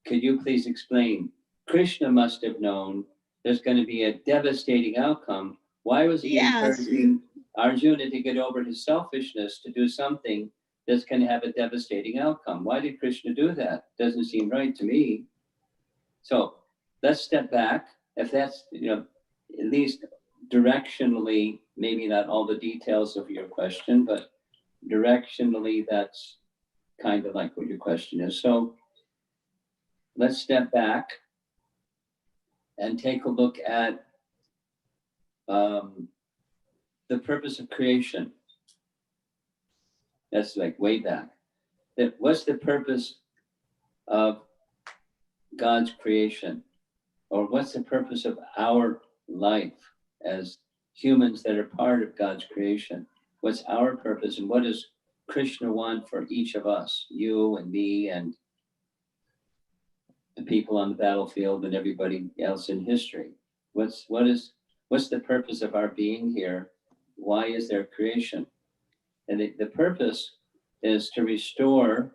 Could you please explain? Krishna must have known there's going to be a devastating outcome. Why was he encouraging Arjuna to get over his selfishness to do something that's going to have a devastating outcome? Why did Krishna do that? Doesn't seem right to me. So let's step back. If that's, at least directionally, maybe not all the details of your question, but directionally, that's kind of like what your question is. So let's step back and take a look at the purpose of creation. That's like way back. What's the purpose of God's creation? Or what's the purpose of our life as humans that are part of God's creation? What's our purpose, and what does Krishna want for each of us, you and me and the people on the battlefield and everybody else in history? What's the purpose of our being here? Why is there creation? And the purpose is to restore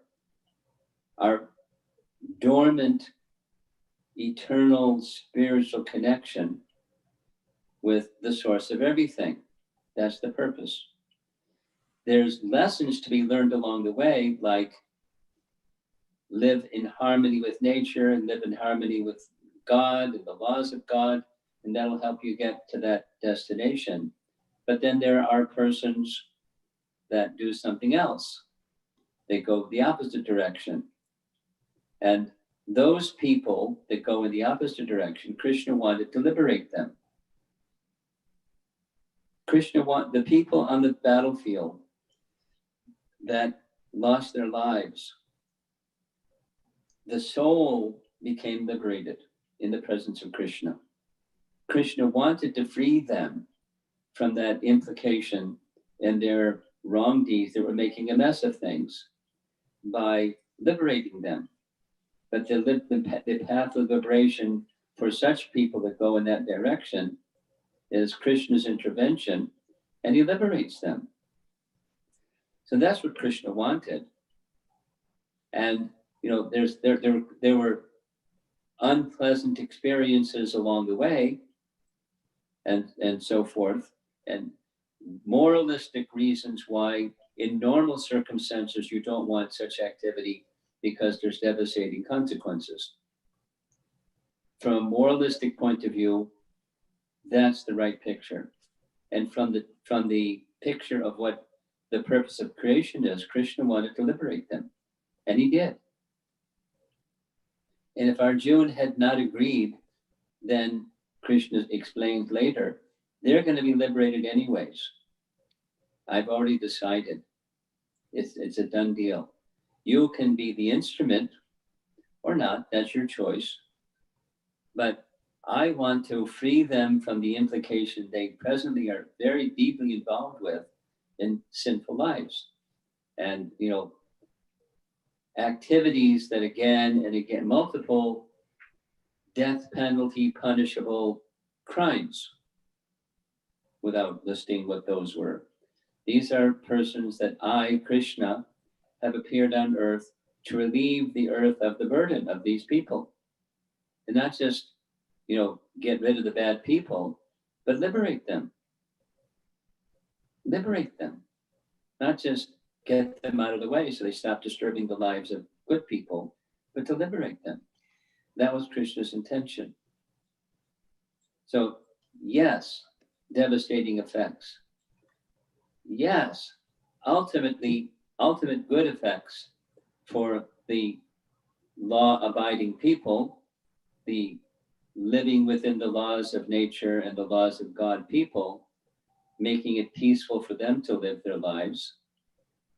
our dormant, eternal spiritual connection with the source of everything. That's the purpose. There's lessons to be learned along the way, like live in harmony with nature and live in harmony with God and the laws of God, and that'll help you get to that destination. But then there are persons that do something else. They go the opposite direction. And those people that go in the opposite direction, Krishna wanted to liberate them. Krishna want the people on the battlefield that lost their lives. The soul became liberated in the presence of Krishna. Krishna wanted to free them from that implication and their wrong deeds that were making a mess of things by liberating them. But the path of liberation for such people that go in that direction is Krishna's intervention, and he liberates them. So that's what Krishna wanted. And there were unpleasant experiences along the way, and so forth, and moralistic reasons why in normal circumstances you don't want such activity because there's devastating consequences. From a moralistic point of view, that's the right picture. And from the picture of what the purpose of creation is, Krishna wanted to liberate them, and he did. And if Arjuna had not agreed, then Krishna explained later, they're going to be liberated anyways. I've already decided. It's a done deal. You can be the instrument or not, that's your choice. But I want to free them from the implication they presently are very deeply involved with in sinful lives. And, activities that again and again, multiple death penalty punishable crimes, without listing what those were. These are persons that I, Krishna, have appeared on earth to relieve the earth of the burden of these people. And not just, get rid of the bad people, but liberate them. Liberate them. Not just get them out of the way so they stop disturbing the lives of good people, but to liberate them. That was Krishna's intention. So, yes, devastating effects. Yes, ultimate good effects for the law-abiding people, the living within the laws of nature and the laws of God people, making it peaceful for them to live their lives,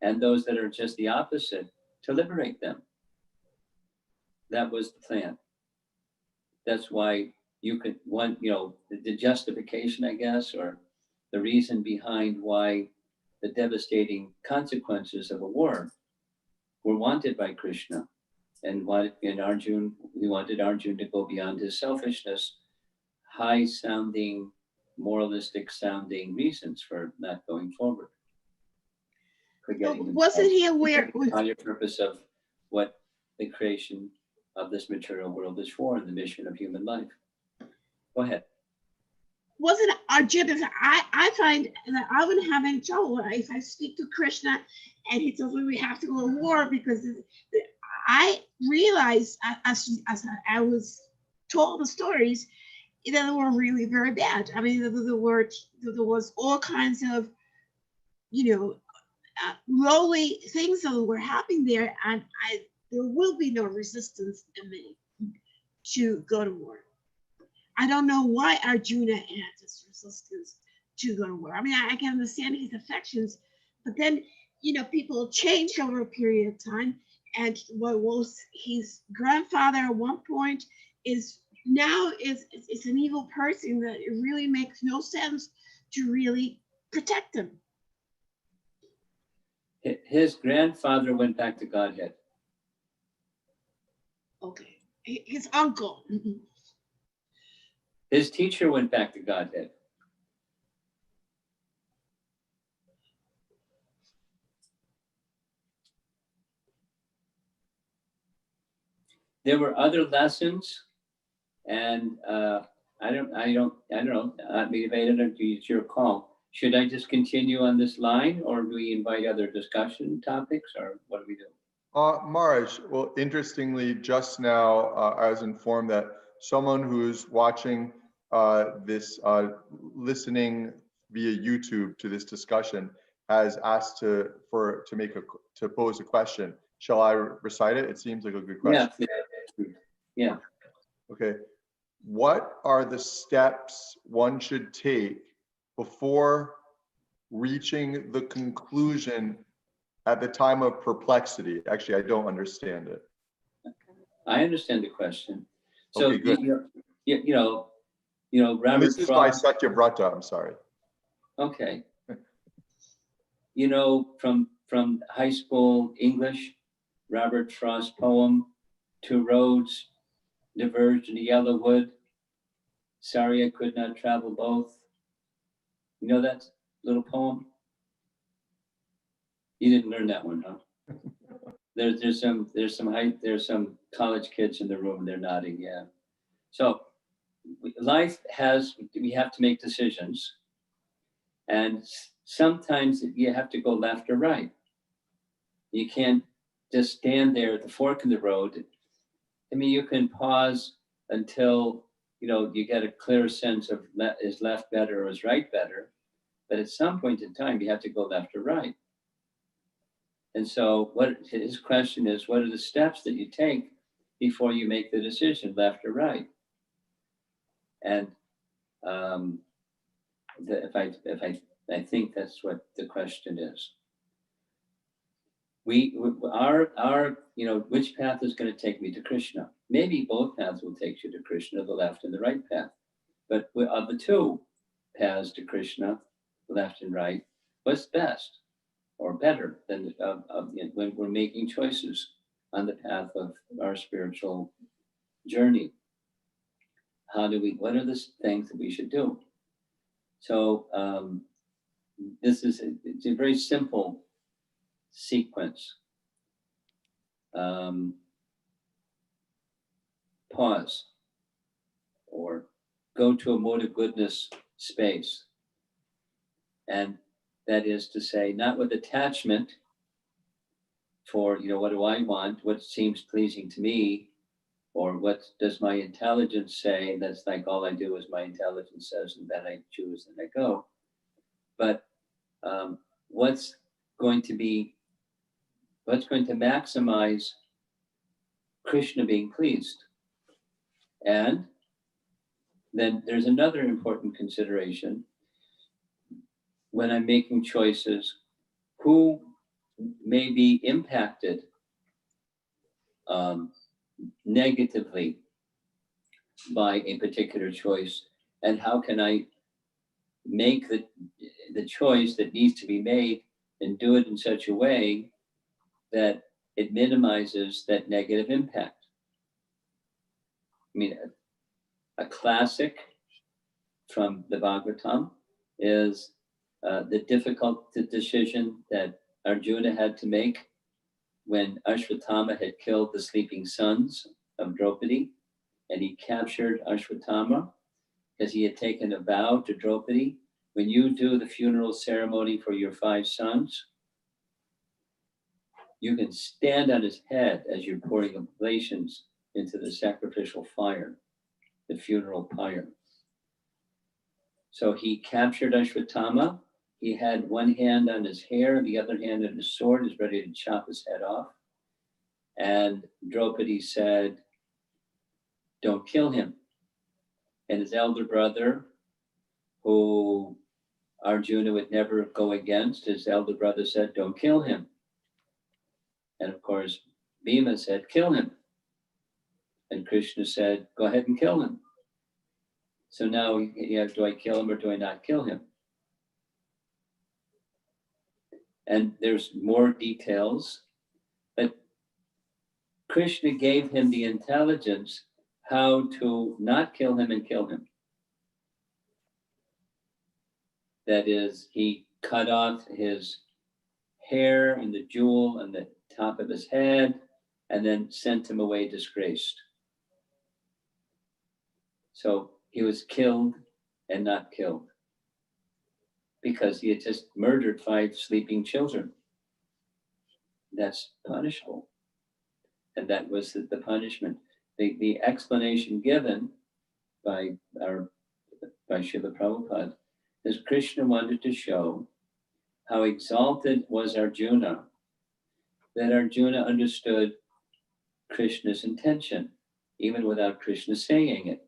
and those that are just the opposite, to liberate them. That was the plan. That's why the justification, I guess, or the reason behind why the devastating consequences of a war were wanted by Krishna. And Arjuna, he wanted Arjuna to go beyond his selfishness, high-sounding, moralistic-sounding reasons for not going forward. Wasn't he aware? On your purpose of what the creation of this material world is for and the mission of human life. Go ahead. Wasn't Arjuna? I find that I wouldn't have any trouble if I speak to Krishna and he tells me we have to go to war, because I realized as I was told the stories that they were really very bad. I mean, there was all kinds of, lowly things that were happening there, and there will be no resistance in me to go to war. I don't know why Arjuna had this resistance to go to war. I mean, I can understand his affections, but then, people change over a period of time, and what was his grandfather at one point is now is an evil person that it really makes no sense to really protect him. His grandfather went back to Godhead. Okay, his uncle. Mhm. His teacher went back to Godhead. There were other lessons, and I don't know. Maybe I don't know. It's your call. Should I just continue on this line, or do we invite other discussion topics, or what do we do? Maharaj, well, interestingly, just now I was informed that someone who's watching this, listening via YouTube to this discussion has asked to pose a question. Shall I recite it? It seems like a good question. Yeah. Okay. What are the steps one should take before reaching the conclusion at the time of perplexity? Actually, I don't understand it. I understand the question. So, Okay, good. you know, And Robert this is by Frost. Satyavrata, I'm sorry. Okay. From high school English, Robert Frost poem, two roads diverged in a yellow wood. Sorry I could not travel both. You know that little poem? You didn't learn that one, huh? There's some college kids in the room. They're nodding. Yeah. So we have to make decisions, and sometimes you have to go left or right. You can't just stand there at the fork in the road. I mean, you can pause until you get a clear sense of is left better or is right better, but at some point in time you have to go left or right. And so what his question is, what are the steps that you take before you make the decision, left or right? And I think that's what the question is. Which path is going to take me to Krishna? Maybe both paths will take you to Krishna, the left and the right path. But of the two paths to Krishna, left and right, what's best or better than when we're making choices on the path of our spiritual journey? What are the things that we should do? So it's a very simple sequence. Pause or go to a mode of goodness space. And that is to say, not with attachment for, what do I want? What seems pleasing to me? Or what does my intelligence say? That's like all I do is my intelligence says, and then I choose and I go. But what's going to maximize Krishna being pleased? And then there's another important consideration when I'm making choices: who may be impacted negatively by a particular choice, and how can I make the choice that needs to be made and do it in such a way that it minimizes that negative impact. I mean, a classic from the Bhagavatam is the difficult decision that Arjuna had to make when Ashwatthama had killed the sleeping sons of Draupadi, and he captured Ashwatthama because he had taken a vow to Draupadi: when you do the funeral ceremony for your 5 sons, you can stand on his head as you're pouring oblations into the sacrificial fire, the funeral pyre. So he captured Ashwatthama. He had one hand on his hair, the other hand on his sword, is ready to chop his head off. And Draupadi said, don't kill him. And his elder brother, who Arjuna would never go against, his elder brother said, don't kill him. And of course, Bhima said, kill him. And Krishna said, go ahead and kill him. So now, do I kill him or do I not kill him? And there's more details, but Krishna gave him the intelligence how to not kill him and kill him. That is, he cut off his hair and the jewel on the top of his head and then sent him away disgraced. So he was killed and not killed because he had just murdered 5 sleeping children. That's punishable. And that was the punishment. The explanation given by Srila Prabhupada is Krishna wanted to show how exalted was Arjuna, that Arjuna understood Krishna's intention, even without Krishna saying it.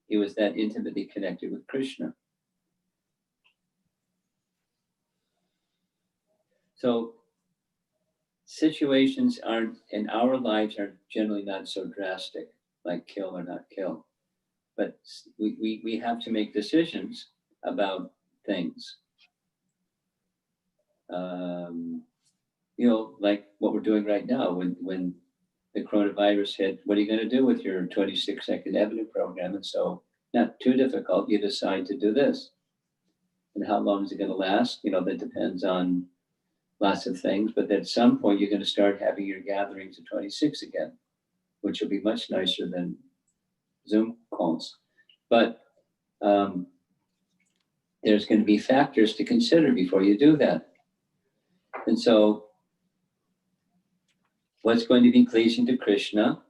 He was that intimately connected with Krishna. So situations in our lives are generally not so drastic, like kill or not kill. But we have to make decisions about things. Like what we're doing right now, when the coronavirus hit, what are you going to do with your 26-second Avenue program? And so, not too difficult, you decide to do this. And how long is it going to last? That depends on lots of things, but at some point you're going to start having your gatherings at 26 again, which will be much nicer than Zoom calls. But there's going to be factors to consider before you do that. And so what's going to be pleasing to Krishna,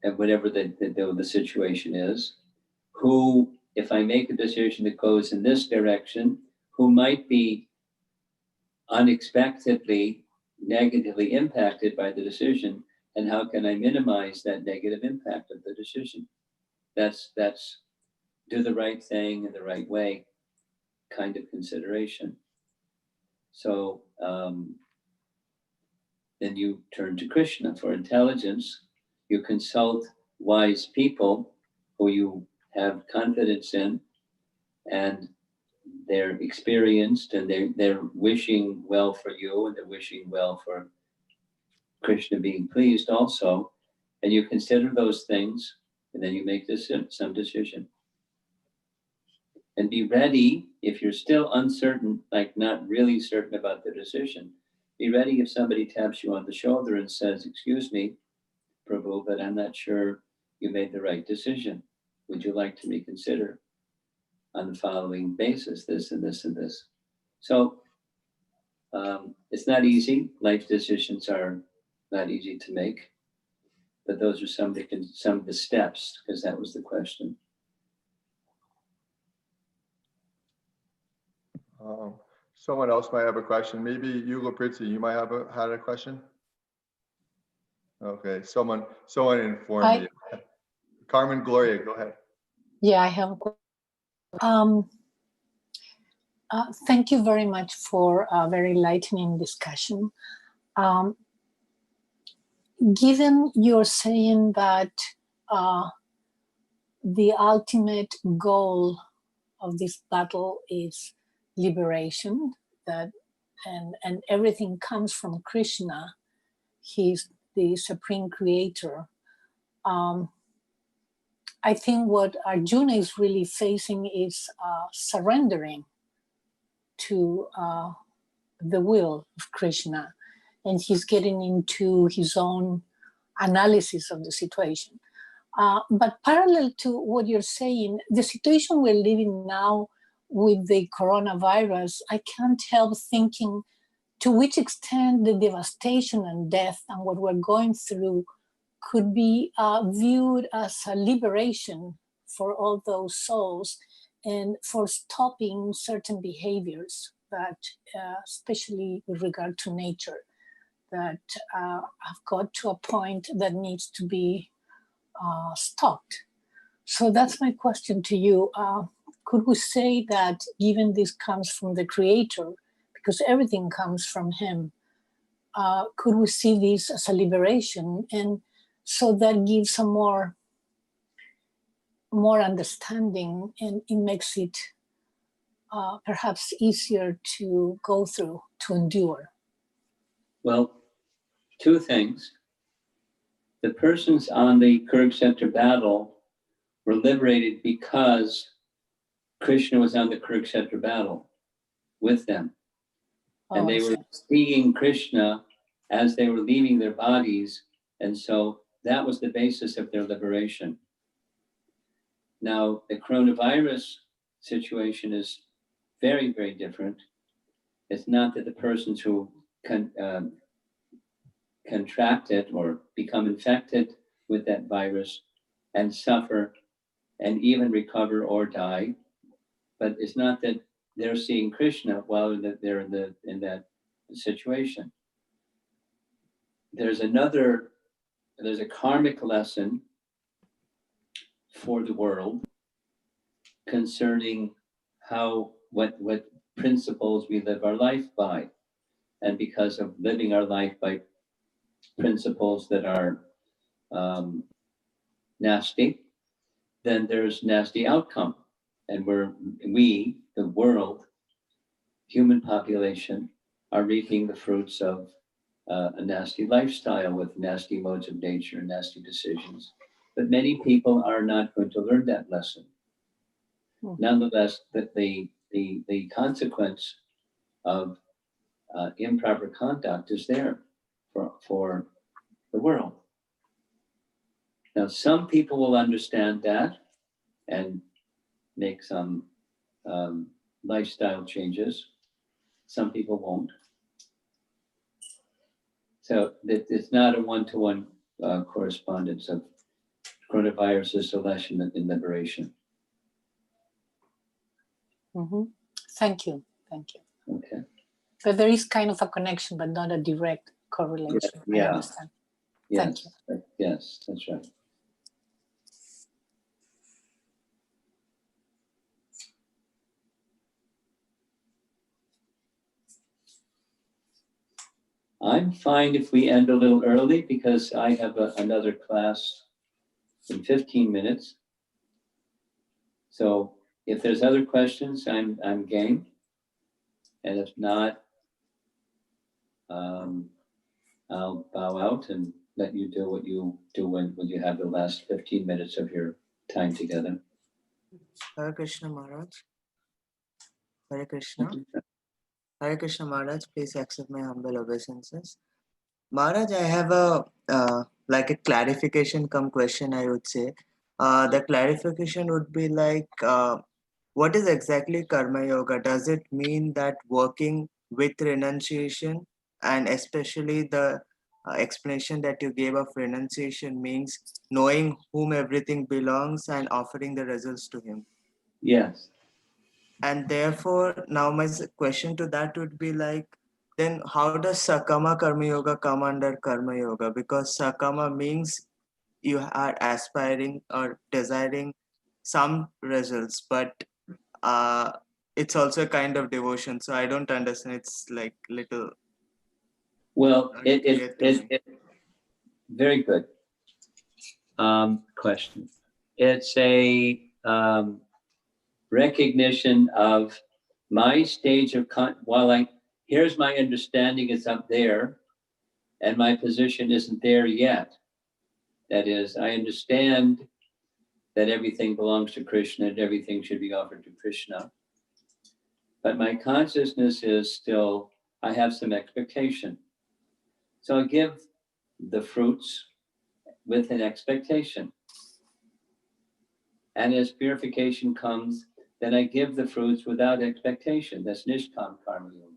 and whatever the situation is, who, if I make a decision that goes in this direction, who might be unexpectedly negatively impacted by the decision, and how can I minimize that negative impact of the decision? That's do the right thing in the right way kind of consideration. So then you turn to Krishna for intelligence. You consult wise people who you have confidence in, and they're experienced, and they're wishing well for you, and they're wishing well for Krishna being pleased also. And you consider those things, and then you make some decision. And be ready, if you're still uncertain, like not really certain about the decision, be ready if somebody taps you on the shoulder and says, excuse me, Prabhu, but I'm not sure you made the right decision. Would you like to reconsider on the following basis, this and this and this? So it's not easy. Life decisions are not easy to make, but those are some of the steps, because that was the question. Someone else might have a question. Maybe Yugo Pritzi, you might have had a question. Okay, someone informed me. Carmen Gloria, go ahead. Yeah, I have a question. Thank you very much for a very enlightening discussion. Given you're saying that the ultimate goal of this battle is liberation, and everything comes from Krishna, he's the supreme creator. I think what Arjuna is really facing is surrendering to the will of Krishna, and he's getting into his own analysis of the situation. But parallel to what you're saying, the situation we're living now with the coronavirus, I can't help thinking to which extent the devastation and death and what we're going through could be viewed as a liberation for all those souls and for stopping certain behaviors that, especially with regard to nature, that have got to a point that needs to be stopped. So that's my question to you. Could we say that given this comes from the creator, because everything comes from him, could we see this as a liberation? And so that gives a more understanding, and it makes it perhaps easier to go through, to endure. Well, two things. The persons on the Kurukshetra battle were liberated because Krishna was on the Kurukshetra battle with them. And they were seeing Krishna as they were leaving their bodies. And so that was the basis of their liberation. Now, the coronavirus situation is very, very different. It's not that the persons who contract it or become infected with that virus and suffer and even recover or die, but it's not that they're seeing Krishna while they're in that situation. There's a karmic lesson for the world concerning what principles we live our life by. And because of living our life by principles that are nasty, then there's nasty outcome. And we, the world, human population, are reaping the fruits of a nasty lifestyle with nasty modes of nature and nasty decisions. But many people are not going to learn that lesson. Nonetheless, that the consequence of improper conduct is there for the world. Now, some people will understand that and make some lifestyle changes. Some people won't. So it's not a one-to-one correspondence of coronavirus is a lesson in liberation. Mm-hmm. Thank you. Okay. But there is kind of a connection, but not a direct correlation. Yeah. I understand. Yes. Thank you. Yes, that's right. I'm fine if we end a little early because I have another class in 15 minutes. So if there's other questions, I'm game. And if not, I'll bow out and let you do what you do when you have the last 15 minutes of your time together. Hare Krishna Maharaj. Hare Krishna. Hare Krishna Maharaj, please accept my humble obeisances. Maharaj, I have a like a clarification come question, I would say. The clarification would be like, what is exactly Karma Yoga? Does it mean that working with renunciation, and especially the explanation that you gave of renunciation means knowing whom everything belongs and offering the results to him? Yes. And therefore, now my question to that would be like, then how does Sakama Karma Yoga come under Karma Yoga? Because Sakama means you are aspiring or desiring some results, but it's also a kind of devotion. So I don't understand. It's like little. Well, it very good question. It's a recognition of my stage of here's my understanding is up there and my position isn't there yet. That is, I understand that everything belongs to Krishna and everything should be offered to Krishna. But my consciousness is still, I have some expectation. So I give the fruits with an expectation. And as purification comes, then I give the fruits without expectation. That's Nishkam Karma Yoga.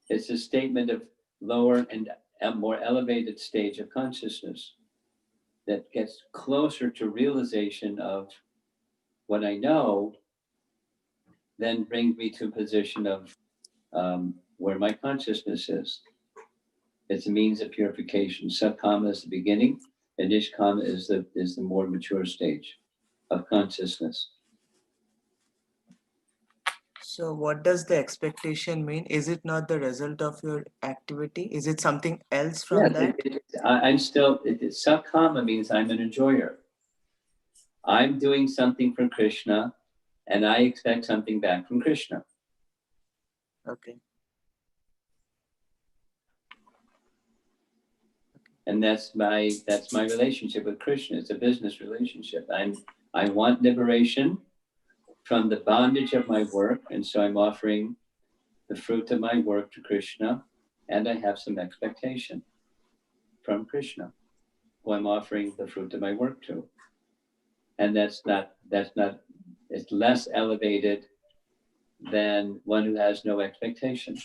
It's a statement of lower and a more elevated stage of consciousness that gets closer to realization of what I know, then brings me to a position of where my consciousness is. It's a means of purification. Satkama is the beginning, and Nishkama is the more mature stage of consciousness. So what does the expectation mean? Is it not the result of your activity? Is it something else from Yes, that? I'm still, Sakama means I'm an enjoyer. I'm doing something for Krishna and I expect something back from Krishna. Okay. And that's my relationship with Krishna. It's a business relationship. I want liberation from the bondage of my work, and so I'm offering the fruit of my work to Krishna, and I have some expectation from Krishna, who I'm offering the fruit of my work to. And that's not, it's less elevated than one who has no expectation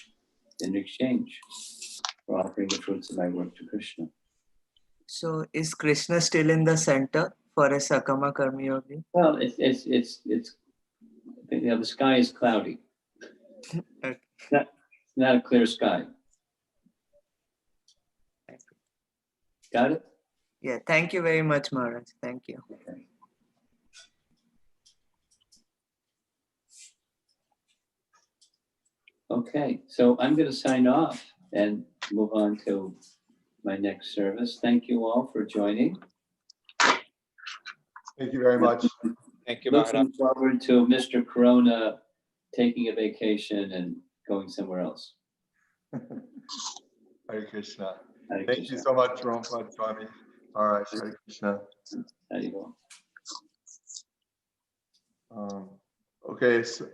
in exchange for offering the fruits of my work to Krishna. So is Krishna still in the center for a Sakama Karma Yogi? Well, it's the sky is cloudy. Okay. It's not a clear sky. Got it? Yeah, thank you very much, Maharaj. Thank you. Okay. Okay, so I'm going to sign off and move on to my next service. Thank you all for joining. Thank you very much. Thank you, Maharaj. Looking forward to Mr. Corona taking a vacation and going somewhere else. Hare Krishna. Hare Thank you Krishna. so much, Romapada Swami. All right, Hare Krishna. There you go. Okay, so